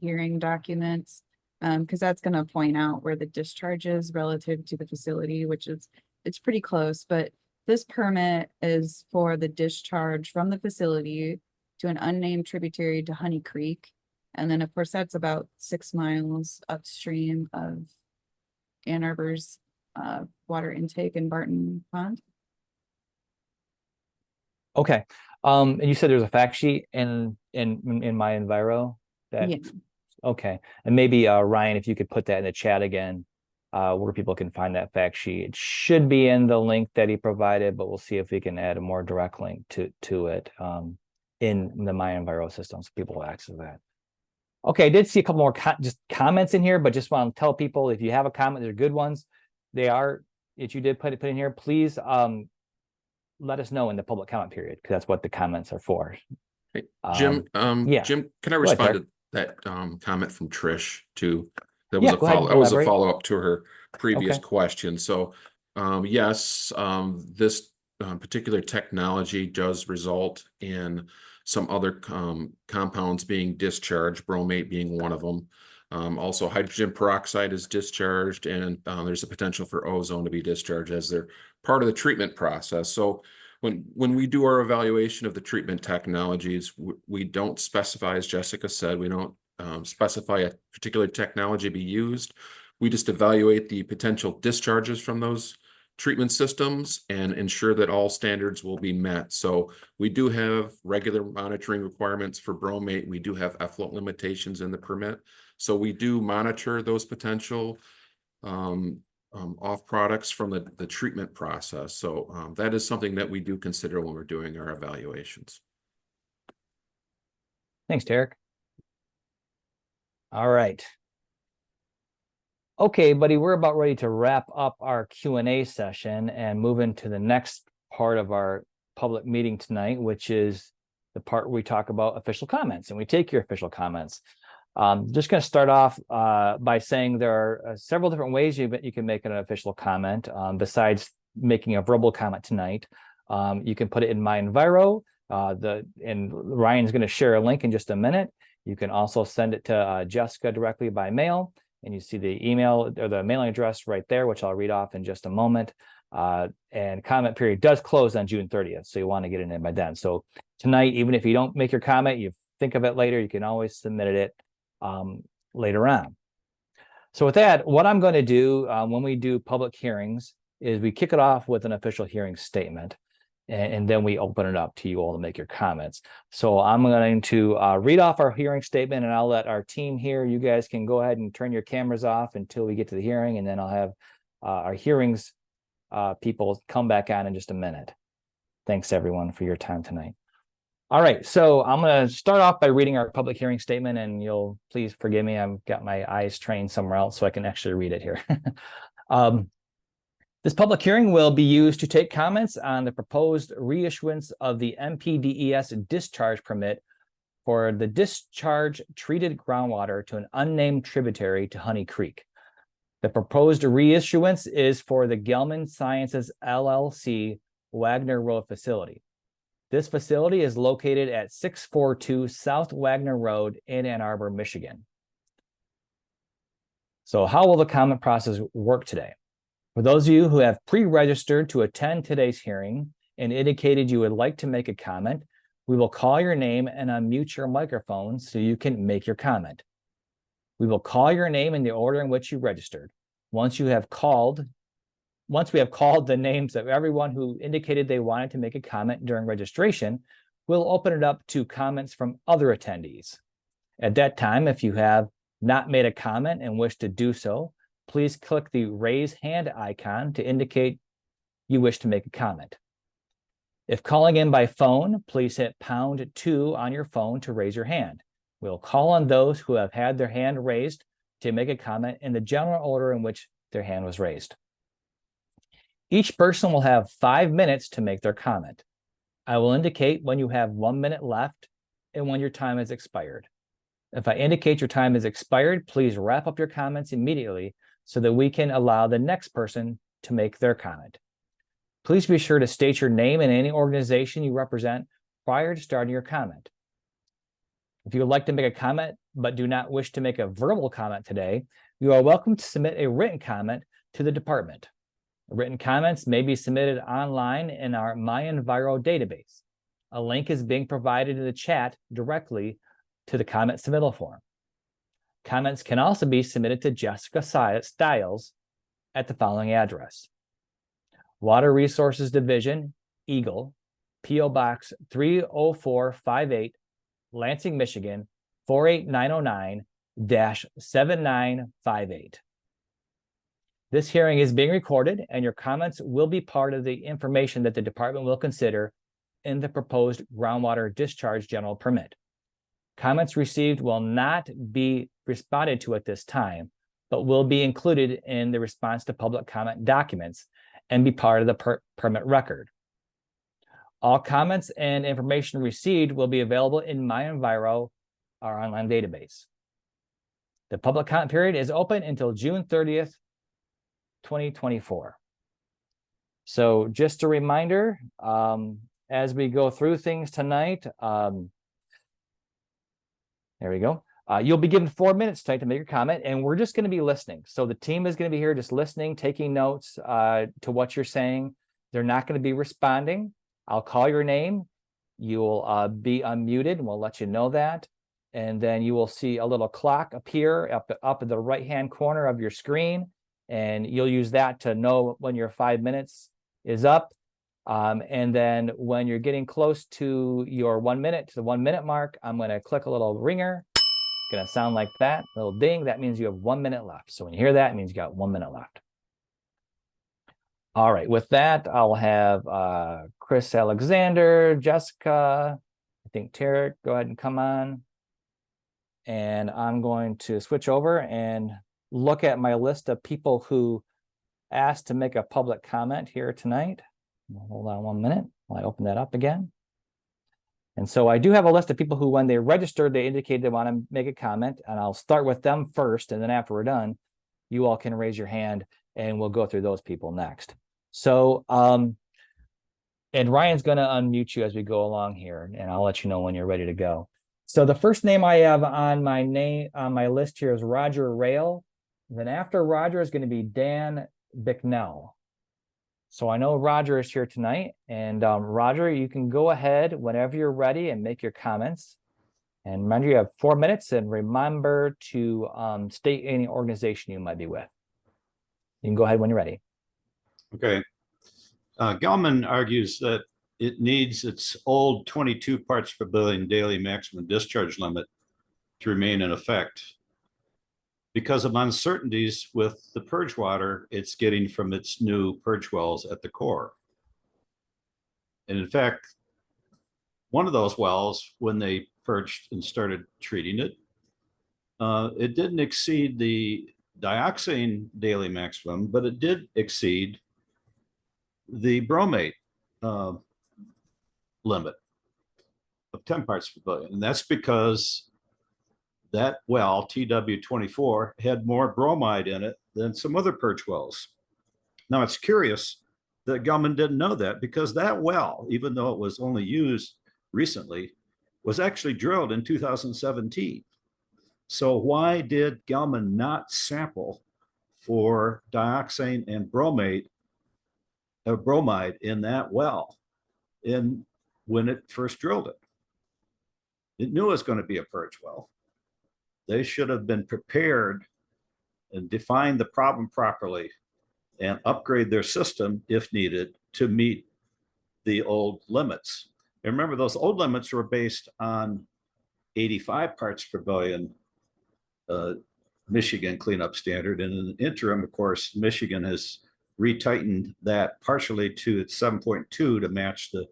B: hearing documents. Because that's gonna point out where the discharge is relative to the facility, which is, it's pretty close, but this permit is for the discharge from the facility to an unnamed tributary to Honey Creek. And then, of course, that's about 6 miles upstream of Ann Arbor's water intake in Barton Pond.
A: Okay. And you said there's a fact sheet in my Enviro that
B: Yeah.
A: okay. And maybe Ryan, if you could put that in the chat again, where people can find that fact sheet. It should be in the link that he provided, but we'll see if we can add a more direct link to it in the My Enviro system so people will access that. Okay, I did see a couple more just comments in here, but just want to tell people if you have a comment, they're good ones. They are, if you did put in here, please let us know in the public comment period, because that's what the comments are for.
D: Hey, Jim,
A: yeah.
D: Jim, can I
A: Go ahead,
D: respond to that comment from Trish too? That
A: Yeah,
D: was a
A: go ahead,
D: follow, that was a
A: elaborate.
D: follow-up to her previous
A: Okay.
D: question. So yes, this particular technology does result in some other compounds being discharged, bromate being one of them. Also, hydrogen peroxide is discharged, and there's a potential for ozone to be discharged as they're part of the treatment process. So when we do our evaluation of the treatment technologies, we don't specify, as Jessica said, we don't specify a particular technology be used. We just evaluate the potential discharges from those treatment systems and ensure that all standards will be met. So we do have regular monitoring requirements for bromate. We do have effluent limitations in the permit. So we do monitor those potential off products from the treatment process. So that is something that we do consider when we're doing our evaluations.
A: Thanks, Derek. All right. Okay, buddy, we're about ready to wrap up our Q&A session and move into the next part of our public meeting tonight, which is the part where we talk about official comments and we take your official comments. Just going to start off by saying there are several different ways you can make an official comment besides making a verbal comment tonight. You can put it in My Enviro, and Ryan's going to share a link in just a minute. You can also send it to Jessica directly by mail, and you see the email or the mailing address right there, which I'll read off in just a moment. And comment period does close on June 30th, so you want to get it in by then. So tonight, even if you don't make your comment, you think of it later, you can always submit it later on. So with that, what I'm going to do when we do public hearings is we kick it off with an official hearing statement, and then we open it up to you all to make your comments. So I'm going to read off our hearing statement, and I'll let our team here, you guys can go ahead and turn your cameras off until we get to the hearing, and then I'll have our hearings people come back on in just a minute. Thanks everyone for your time tonight. All right, so I'm going to start off by reading our public hearing statement, and you'll please forgive me. I've got my eyes trained somewhere else so I can actually read it here. This public hearing will be used to take comments on the proposed reissuance of the NPDES discharge permit for the discharge treated groundwater to an unnamed tributary to Honey Creek. The proposed reissuance is for the Gelman Sciences LLC Wagner Road facility. This facility is located at 642 South Wagner Road in Ann Arbor, Michigan. So how will the comment process work today? For those of you who have pre-registered to attend today's hearing and indicated you would like to make a comment, we will call your name and unmute your microphone so you can make your comment. We will call your name in the order in which you registered. Once you have called once we have called the names of everyone who indicated they wanted to make a comment during registration, we'll open it up to comments from other attendees. At that time, if you have not made a comment and wish to do so, please click the raise hand icon to indicate you wish to make a comment. If calling in by phone, please hit #2 on your phone to raise your hand. We'll call on those who have had their hand raised to make a comment in the general order in which their hand was raised. Each person will have 5 minutes to make their comment. I will indicate when you have 1 minute left and when your time has expired. If I indicate your time is expired, please wrap up your comments immediately so that we can allow the next person to make their comment. Please be sure to state your name and any organization you represent prior to starting your comment. If you would like to make a comment but do not wish to make a verbal comment today, you are welcome to submit a written comment to the department. Written comments may be submitted online in our MyEnviro database. A link is being provided in the chat directly to the comment submittal form. Comments can also be submitted to Jessica Stiles at the following address: Water Resources Division, Eagle, P.O. Box 30458, Lansing, Michigan, 48909-7958. This hearing is being recorded, and your comments will be part of the information that the department will consider in the proposed groundwater discharge general permit. Comments received will not be responded to at this time, but will be included in the response to public comment documents and be part of the permit record. All comments and information received will be available in MyEnviro, our online database. The public comment period is open until June 30th, 2024. So just a reminder, as we go through things tonight, there we go. You'll be given 4 minutes tonight to make your comment, and we're just going to be listening. So the team is going to be here just listening, taking notes to what you're saying. They're not going to be responding. I'll call your name. You'll be unmuted, and we'll let you know that. And then you will see a little clock appear up in the right-hand corner of your screen, and you'll use that to know when your 5 minutes is up. And then when you're getting close to your 1 minute, to the 1 minute mark, I'm going to click a little ringer. It's going to sound like that, little ding. That means you have 1 minute left. So when you hear that, it means you got 1 minute left. All right, with that, I'll have Chris Alexander, Jessica, I think Tarek, go ahead and come on. And I'm going to switch over and look at my list of people who asked to make a public comment here tonight. Hold on 1 minute while I open that up again. And so I do have a list of people who, when they registered, they indicated they want to make a comment, and I'll start with them first. And then after we're done, you all can raise your hand and we'll go through those people next. So, and Ryan's going to unmute you as we go along here, and I'll let you know when you're ready to go. So the first name I have on my list here is Roger Rail. Then after Roger is going to be Dan Bicknell. So I know Roger is here tonight, and Roger, you can go ahead whenever you're ready and make your comments. And remember, you have 4 minutes, and remember to state any organization you might be with. You can go ahead when you're ready.
L: Okay. Gelman argues that it needs its old 22 parts per billion daily maximum discharge limit to remain in effect because of uncertainties with the purge water it's getting from its new purge wells at the core. And in fact, one of those wells, when they purged and started treating it, it didn't exceed the dioxane daily maximum, but it did exceed the bromate limit of 10 parts per billion. And that's because that well, TW24, had more bromide in it than some other purge wells. Now, it's curious that Gelman didn't know that, because that well, even though it was only used recently, was actually drilled in 2017. So why did Gelman not sample for dioxane and bromide in that well when it first drilled it? It knew it was going to be a purge well. They should have been prepared and defined the problem properly and upgrade their system if needed to meet the old limits. And remember, those old limits were based on 85 parts per billion Michigan cleanup standard. And in the interim, of course, Michigan has retightened that partially to its 7.2 to match the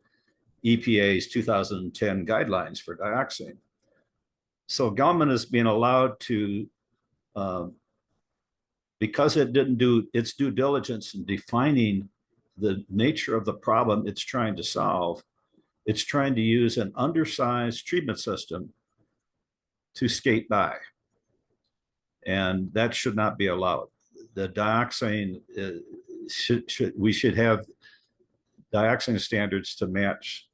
L: EPA's 2010 guidelines for dioxane. So Gelman is being allowed to, because it didn't do its due diligence in defining the nature of the problem it's trying to solve, it's trying to use an undersized treatment system to skate by. And that should not be allowed. The dioxane, we should have dioxane standards to match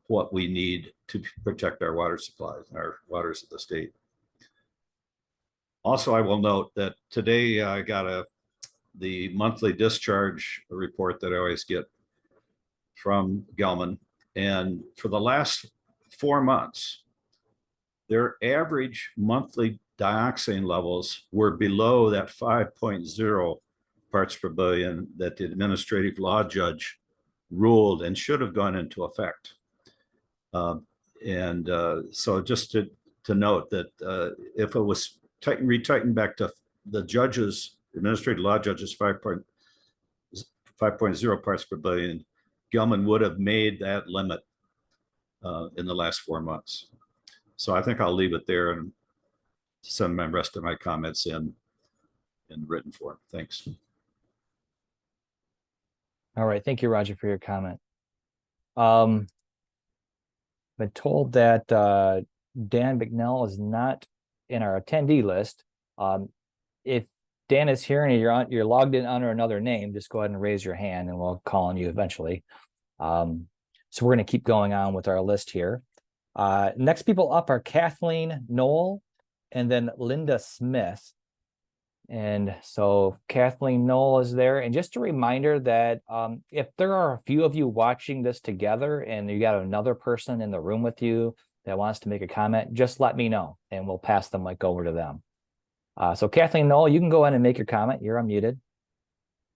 L: what we need to protect our water supplies, our waters of the state. Also, I will note that today I got the monthly discharge report that I always get from Gelman. And for the last 4 months, their average monthly dioxane levels were below that 5.0 parts per billion that the administrative law judge ruled and should have gone into effect. So just to note that if it was retightened back to the judge's, administrative law judge's 5.0 parts per billion, Gelman would have made that limit in the last 4 months. So I think I'll leave it there and send my rest of my comments in written form. Thanks.
A: All right, thank you, Roger, for your comment. Been told that Dan McNell is not in our attendee list. If Dan is here and you're logged in under another name, just go ahead and raise your hand and we'll call on you eventually. So we're going to keep going on with our list here. Next people up are Kathleen Knoll and then Linda Smith. And so Kathleen Knoll is there. And just a reminder that if there are a few of you watching this together and you got another person in the room with you that wants to make a comment, just let me know and we'll pass the mic over to them. So Kathleen Knoll, you can go ahead and make your comment. You're unmuted.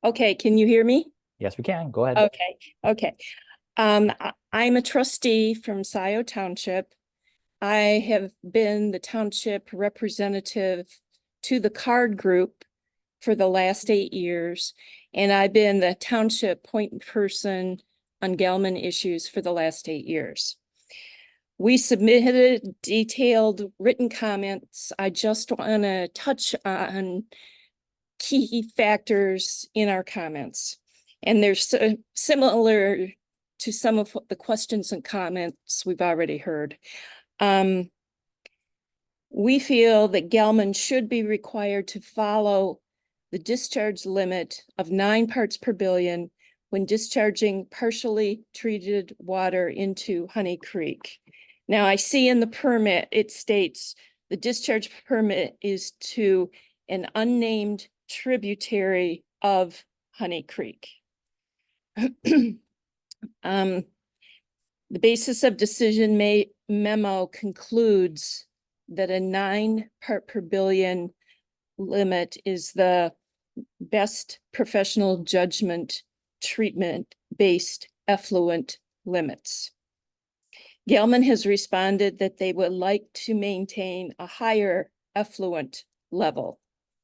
M: Okay, can you hear me?
A: Yes, we can. Go ahead.
M: Okay. I'm a trustee from South Township. I have been the township representative to the card group for the last 8 years, and I've been the township point person on Gelman issues for the last 8 years. We submitted detailed written comments. I just want to touch on key factors in our comments, and they're similar to some of the questions and comments we've already heard. We feel that Gelman should be required to follow the discharge limit of 9 parts per billion when discharging partially treated water into Honey Creek. Now, I see in the permit, it states the discharge permit is to an unnamed tributary of Honey Creek. The basis of decision memo concludes that a 9 part per billion limit is the best professional judgment treatment-based effluent limits. Gelman has responded that they would like to maintain a higher effluent level,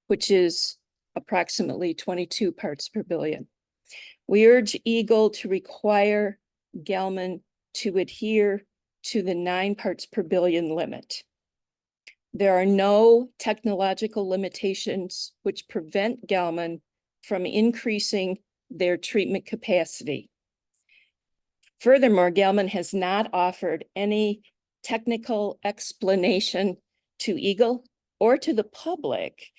M: which is approximately 22 parts per billion. We urge Eagle to require Gelman to adhere to the 9 parts per billion limit. There are no technological limitations which prevent Gelman from increasing their treatment capacity. Furthermore, Gelman has not offered any technical explanation to Eagle or to the public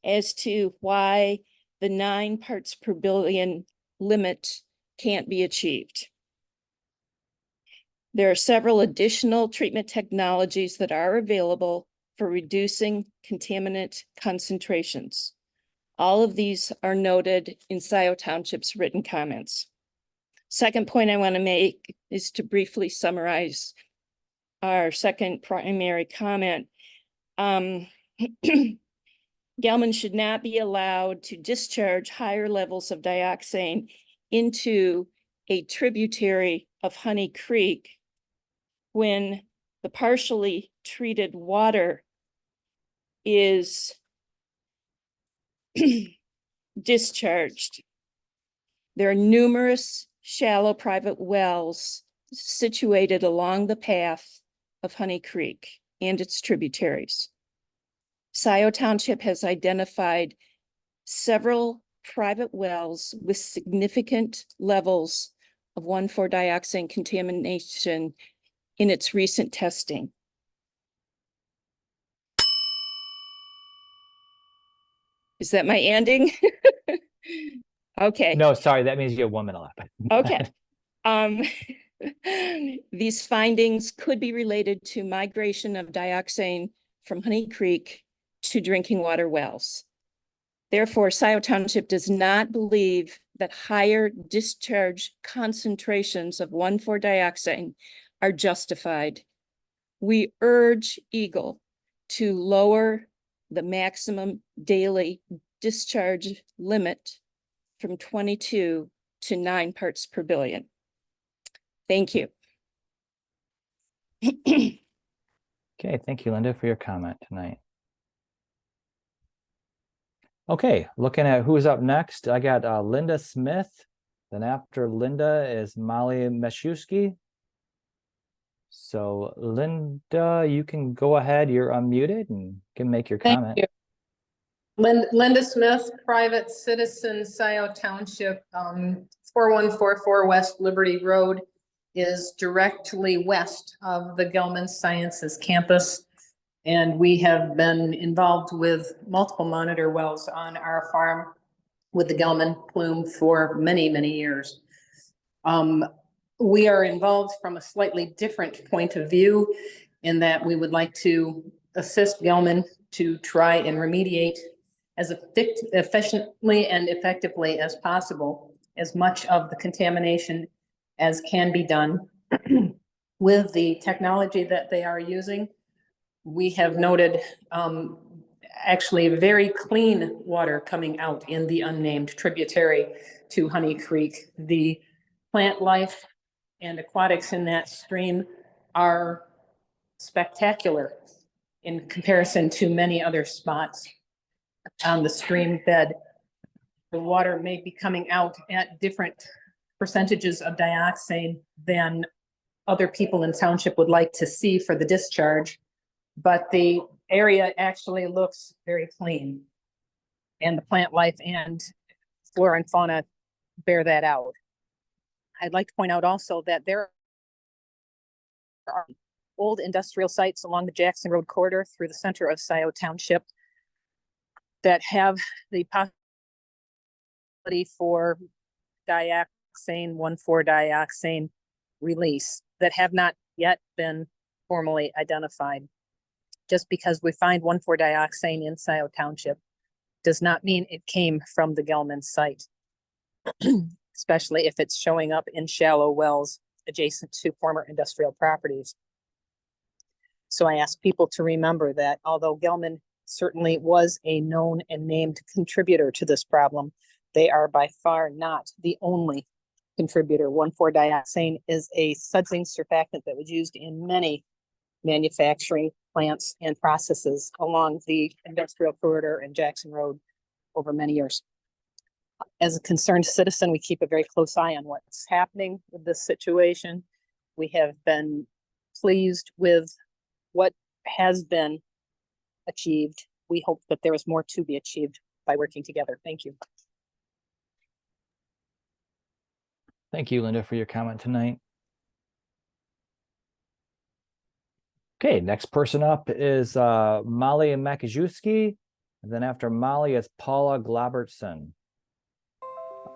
M: as to why the 9 parts per billion limit can't be achieved. There are several additional treatment technologies that are available for reducing contaminant concentrations. All of these are noted in Scioto Township's written comments. Second point I want to make is to briefly summarize our second primary comment. Gelman should not be allowed to discharge higher levels of dioxane into a tributary of Honey Creek when the partially treated water is discharged. There are numerous shallow private wells situated along the path of Honey Creek and its tributaries. Scioto Township has identified several private wells with significant levels of 1,4-dioxane contamination in its recent testing. Is that my ending? Okay.
A: No, sorry, that means you have 1 minute left.
M: Okay. These findings could be related to migration of dioxane from Honey Creek to drinking water wells. Therefore, Scioto Township does not believe that higher discharge concentrations of 1,4-dioxane are justified. We urge Eagle to lower the maximum daily discharge limit from 22 to 9 parts per billion. Thank you.
A: Okay, thank you, Linda, for your comment tonight. Okay, looking at who's up next, I got Linda Smith. Then after Linda is Molly Mashewski. So Linda, you can go ahead. You're unmuted and can make your comment.
N: Thank you. Linda Smith, private citizen, Scioto Township, 4144 West Liberty Road is directly west of the Gelman Sciences campus. And we have been involved with multiple monitor wells on our farm with the Gelman plume for many, many years. We are involved from a slightly different point of view in that we would like to assist Gelman to try and remediate as efficiently and effectively as possible as much of the contamination as can be done with the technology that they are using. We have noted actually very clean water coming out in the unnamed tributary to Honey Creek. The plant life and aquatics in that stream are spectacular in comparison to many other spots on the stream bed. The water may be coming out at different percentages of dioxane than other people in township would like to see for the discharge, but the area actually looks very clean. And the plant life and flora and fauna bear that out. I'd like to point out also that there are old industrial sites along the Jackson Road corridor through the center of Scioto Township that have the possibility for dioxane, 1,4-dioxane release that have not yet been formally identified. Just because we find 1,4-dioxane in Scioto Township does not mean it came from the Gelman site, especially if it's showing up in shallow wells adjacent to former industrial properties. So I ask people to remember that although Gelman certainly was a known and named contributor to this problem, they are by far not the only contributor. 1,4-dioxane is a sudsing surfactant that was used in many manufacturing plants and processes along the industrial corridor and Jackson Road over many years. As a concerned citizen, we keep a very close eye on what's happening with this situation. We have been pleased with what has been achieved. We hope that there is more to be achieved by working together. Thank you.
A: Thank you, Linda, for your comment tonight. Okay, next person up is Molly Makajewski. And then after Molly is Paula Globertson.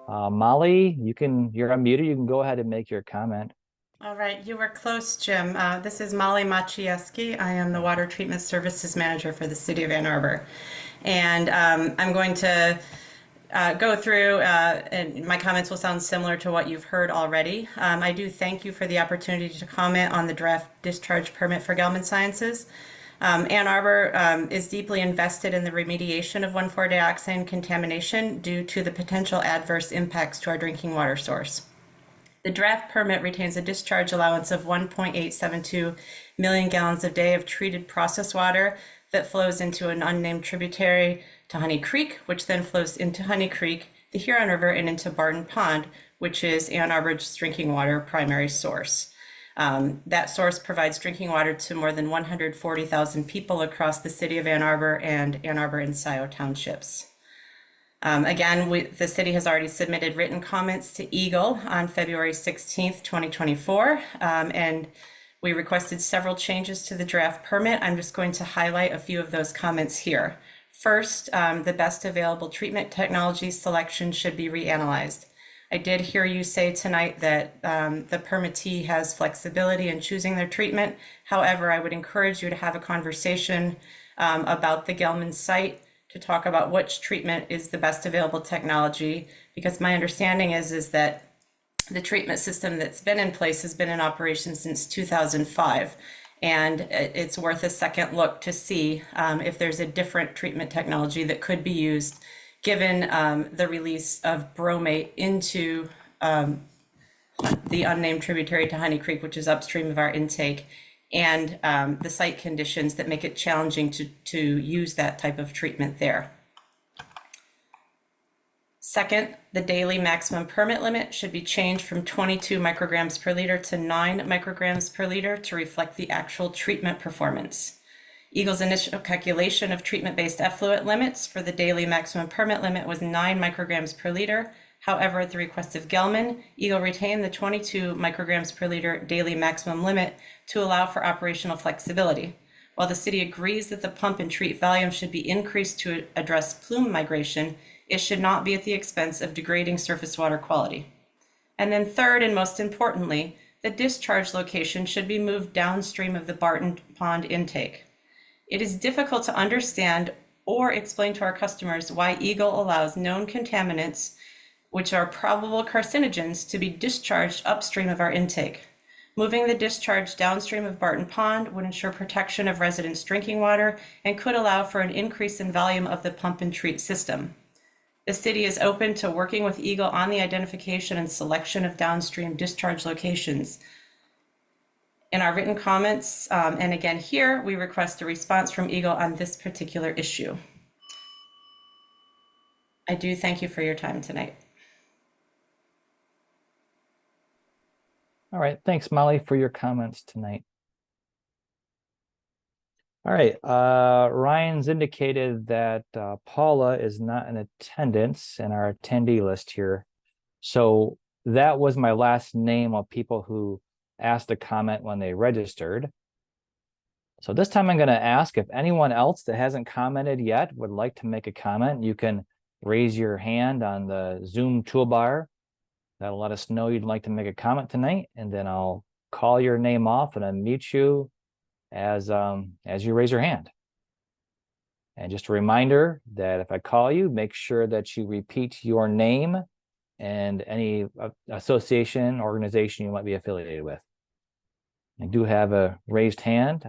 A: Molly, you're unmuted. You can go ahead and make your comment.
O: All right, you were close, Jim. This is Molly Maciejewski. I am the Water Treatment Services Manager for the City of Ann Arbor. And I'm going to go through, and my comments will sound similar to what you've heard already. I do thank you for the opportunity to comment on the draft discharge permit for Gelman Sciences. Ann Arbor is deeply invested in the remediation of 1,4-dioxane contamination due to the potential adverse impacts to our drinking water source. The draft permit retains a discharge allowance of 1.872 million gallons a day of treated process water that flows into an unnamed tributary to Honey Creek, which then flows into Honey Creek, the Huron River, and into Barton Pond, which is Ann Arbor's drinking water primary source. That source provides drinking water to more than 140,000 people across the city of Ann Arbor and Scioto townships. Again, the city has already submitted written comments to Eagle on February 16th, 2024, and we requested several changes to the draft permit. I'm just going to highlight a few of those comments here. First, the best available treatment technology selection should be reanalyzed. I did hear you say tonight that the permittee has flexibility in choosing their treatment. However, I would encourage you to have a conversation about the Gelman site to talk about which treatment is the best available technology, because my understanding is that the treatment system that's been in place has been in operation since 2005, and it's worth a second look to see if there's a different treatment technology that could be used given the release of bromate into the unnamed tributary to Honey Creek, which is upstream of our intake, and the site conditions that make it challenging to use that type of treatment there. Second, the daily maximum permit limit should be changed from 22 micrograms per liter to 9 micrograms per liter to reflect the actual treatment performance. Eagle's initial calculation of treatment-based effluent limits for the daily maximum permit limit was 9 micrograms per liter. However, at the request of Gelman, Eagle retained the 22 micrograms per liter daily maximum limit to allow for operational flexibility. While the city agrees that the pump and treat volume should be increased to address plume migration, it should not be at the expense of degrading surface water quality. And then third, and most importantly, the discharge location should be moved downstream of the Barton Pond intake. It is difficult to understand or explain to our customers why Eagle allows known contaminants, which are probable carcinogens, to be discharged upstream of our intake. Moving the discharge downstream of Barton Pond would ensure protection of residents' drinking water and could allow for an increase in volume of the pump and treat system. The city is open to working with Eagle on the identification and selection of downstream discharge locations. In our written comments, and again here, we request a response from Eagle on this particular issue. I do thank you for your time tonight.
A: All right, thanks, Molly, for your comments tonight. All right, Ryan's indicated that Paula is not in attendance in our attendee list here. So that was my last name of people who asked a comment when they registered. So this time I'm going to ask if anyone else that hasn't commented yet would like to make a comment. You can raise your hand on the Zoom toolbar. That'll let us know you'd like to make a comment tonight, and then I'll call your name off and unmute you as you raise your hand. And just a reminder that if I call you, make sure that you repeat your name and any association, organization you might be affiliated with. I do have a raised hand.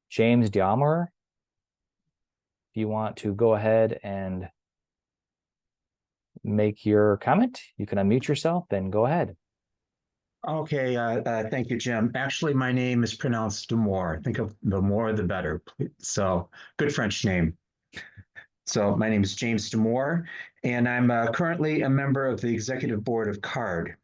A: James Diamer, if you want to go ahead and make your comment, you can unmute yourself and go ahead.
P: Okay, thank you, Jim. Actually, my name is pronounced Demore. Think of the more the better. So, good French name. So, my name is James Demore, and I'm currently a member of the executive board of CARD.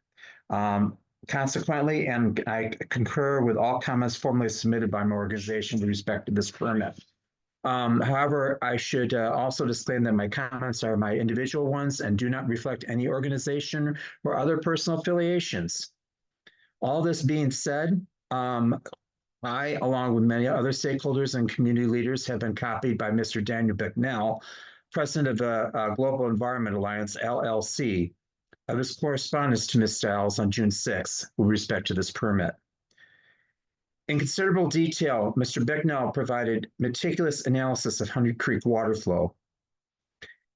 P: Consequently, and I concur with all comments formally submitted by my organization with respect to this permit. However, I should also disclaim that my comments are my individual ones and do not reflect any organization or other personal affiliations. All this being said, I, along with many other stakeholders and community leaders, have been copied by Mr. Daniel Bicknell, president of the Global Environment Alliance, LLC, of his correspondence to Ms. Stiles on June 6th with respect to this permit. In considerable detail, Mr. Bicknell provided meticulous analysis of Honey Creek water flow.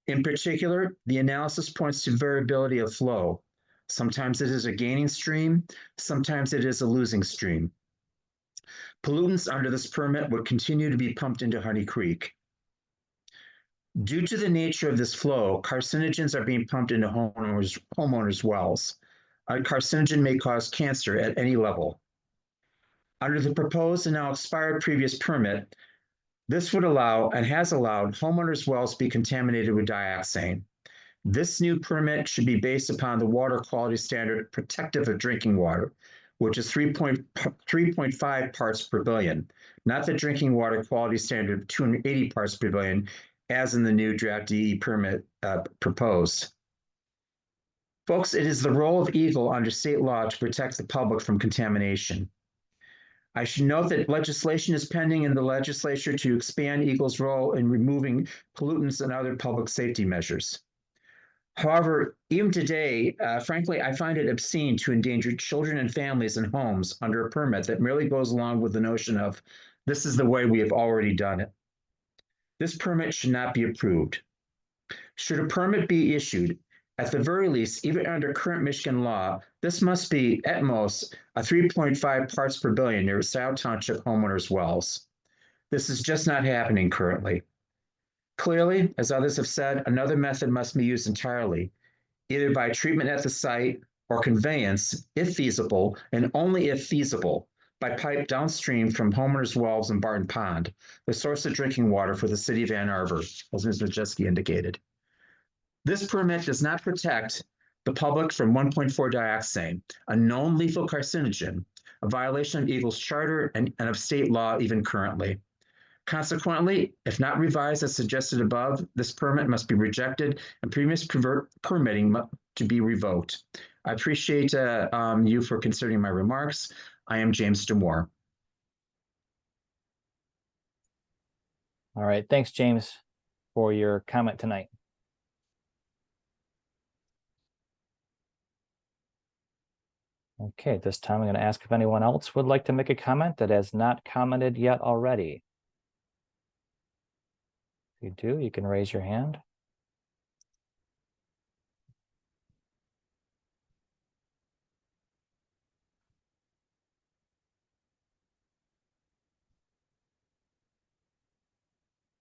P: In particular, the analysis points to variability of flow. Sometimes it is a gaining stream, sometimes it is a losing stream. Pollutants under this permit would continue to be pumped into Honey Creek. Due to the nature of this flow, carcinogens are being pumped into homeowners' wells. A carcinogen may cause cancer at any level. Under the proposed and now expired previous permit, this would allow and has allowed homeowners' wells to be contaminated with dioxane. This new permit should be based upon the water quality standard protective of drinking water, which is 3.5 parts per billion, not the drinking water quality standard of 280 parts per billion, as in the new draft DE permit proposed. Folks, it is the role of Eagle under state law to protect the public from contamination. I should note that legislation is pending in the legislature to expand Eagle's role in removing pollutants and other public safety measures. However, even today, frankly, I find it obscene to endanger children and families and homes under a permit that merely goes along with the notion of this is the way we have already done it. This permit should not be approved. Should a permit be issued, at the very least, even under current Michigan law, this must be at most a 3.5 parts per billion near South Township homeowners' wells. This is just not happening currently. Clearly, as others have said, another method must be used entirely, either by treatment at the site or conveyance, if feasible, and only if feasible, by pipe downstream from homeowners' wells in Barton Pond, the source of drinking water for the city of Ann Arbor, as Ms. Majeski indicated. This permit does not protect the public from 1.4 dioxane, a known lethal carcinogen, a violation of Eagle's charter and of state law even currently. Consequently, if not revised as suggested above, this permit must be rejected and previous permitting to be revoked. I appreciate you for considering my remarks. I am James DeMoore.
A: All right, thanks, James, for your comment tonight. Okay, at this time I'm going to ask if anyone else would like to make a comment that has not commented yet already. If you do, you can raise your hand.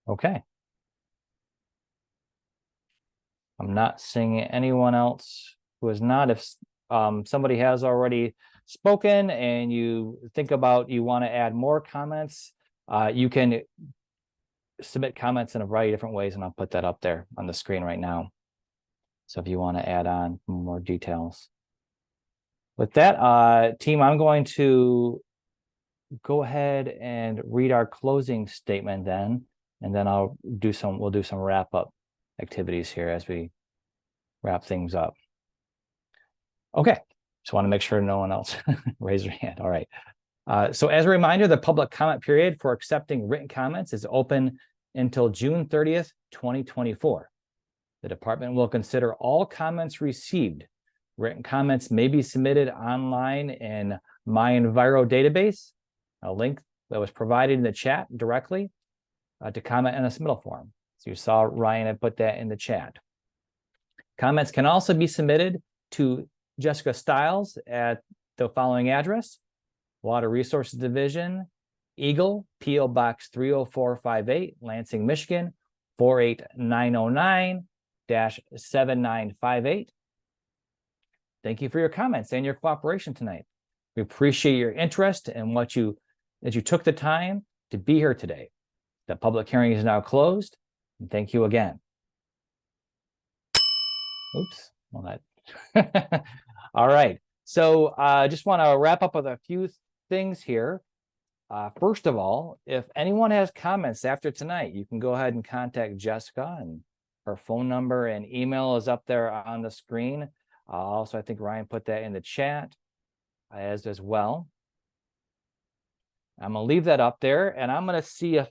A: Okay. I'm not seeing anyone else who is not. If somebody has already spoken and you think about you want to add more comments, you can submit comments in a variety of different ways, and I'll put that up there on the screen right now. So if you want to add on more details. With that, team, I'm going to go ahead and read our closing statement then, and then we'll do some wrap up activities here as we wrap things up. Okay, just want to make sure no one else raised their hand. All right. So as a reminder, the public comment period for accepting written comments is open until June 30th, 2024. The department will consider all comments received. Written comments may be submitted online in My Enviro database, a link that was provided in the chat directly to comment in a submittal form. So you saw Ryan had put that in the chat. Comments can also be submitted to Jessica Stiles at the following address: Water Resources Division, Eagle, P.O. Box 30458, Lansing, Michigan, 48909-7958. Thank you for your comments and your cooperation tonight. We appreciate your interest and that you took the time to be here today. The public hearing is now closed, and thank you again. Oops, well that. All right, so I just want to wrap up with a few things here. First of all, if anyone has comments after tonight, you can go ahead and contact Jessica, and her phone number and email is up there on the screen. Also, I think Ryan put that in the chat as well. I'm gonna leave that up there, and I'm gonna see if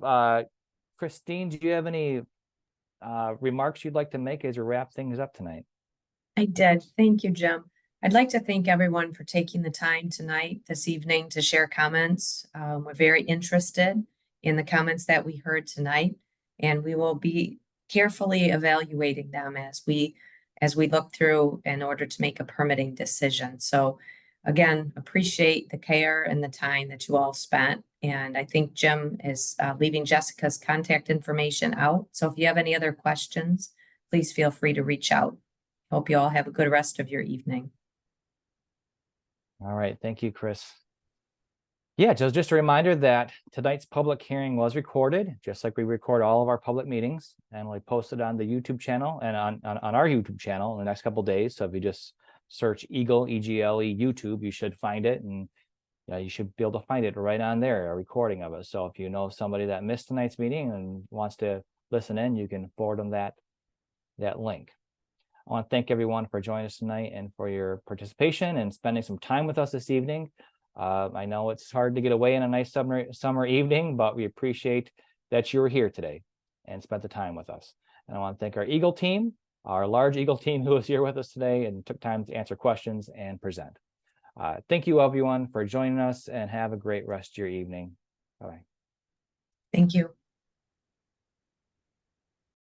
A: Christine, do you have any remarks you'd like to make as we wrap things up tonight?
C: I did. Thank you, Jim. I'd like to thank everyone for taking the time tonight, this evening, to share comments. We're very interested in the comments that we heard tonight, and we will be carefully evaluating them as we look through in order to make a permitting decision. So again, appreciate the care and the time that you all spent And I think Jim is leaving Jessica's contact information out. So if you have any other questions, please feel free to reach out. Hope you all have a good rest of your evening.
A: All right, thank you, Chris. Yeah, just a reminder that tonight's public hearing was recorded, just like we record all of our public meetings, and we post it on the YouTube channel and on our YouTube channel in the next couple of days. So if you just search Eagle, E-G-L-E, YouTube, you should find it, and you should be able to find it right on there, a recording of it. So if you know somebody that missed tonight's meeting and wants to listen in, you can forward them that link. I want to thank everyone for joining us tonight and for your participation and spending some time with us this evening. I know it's hard to get away in a nice summer evening, but we appreciate that you were here today and spent the time with us. And I want to thank our Eagle team, our large Eagle team who was here with us today and took time to answer questions and present. Thank you, everyone, for joining us, and have a great rest of your evening. Bye-bye.
C: Thank you.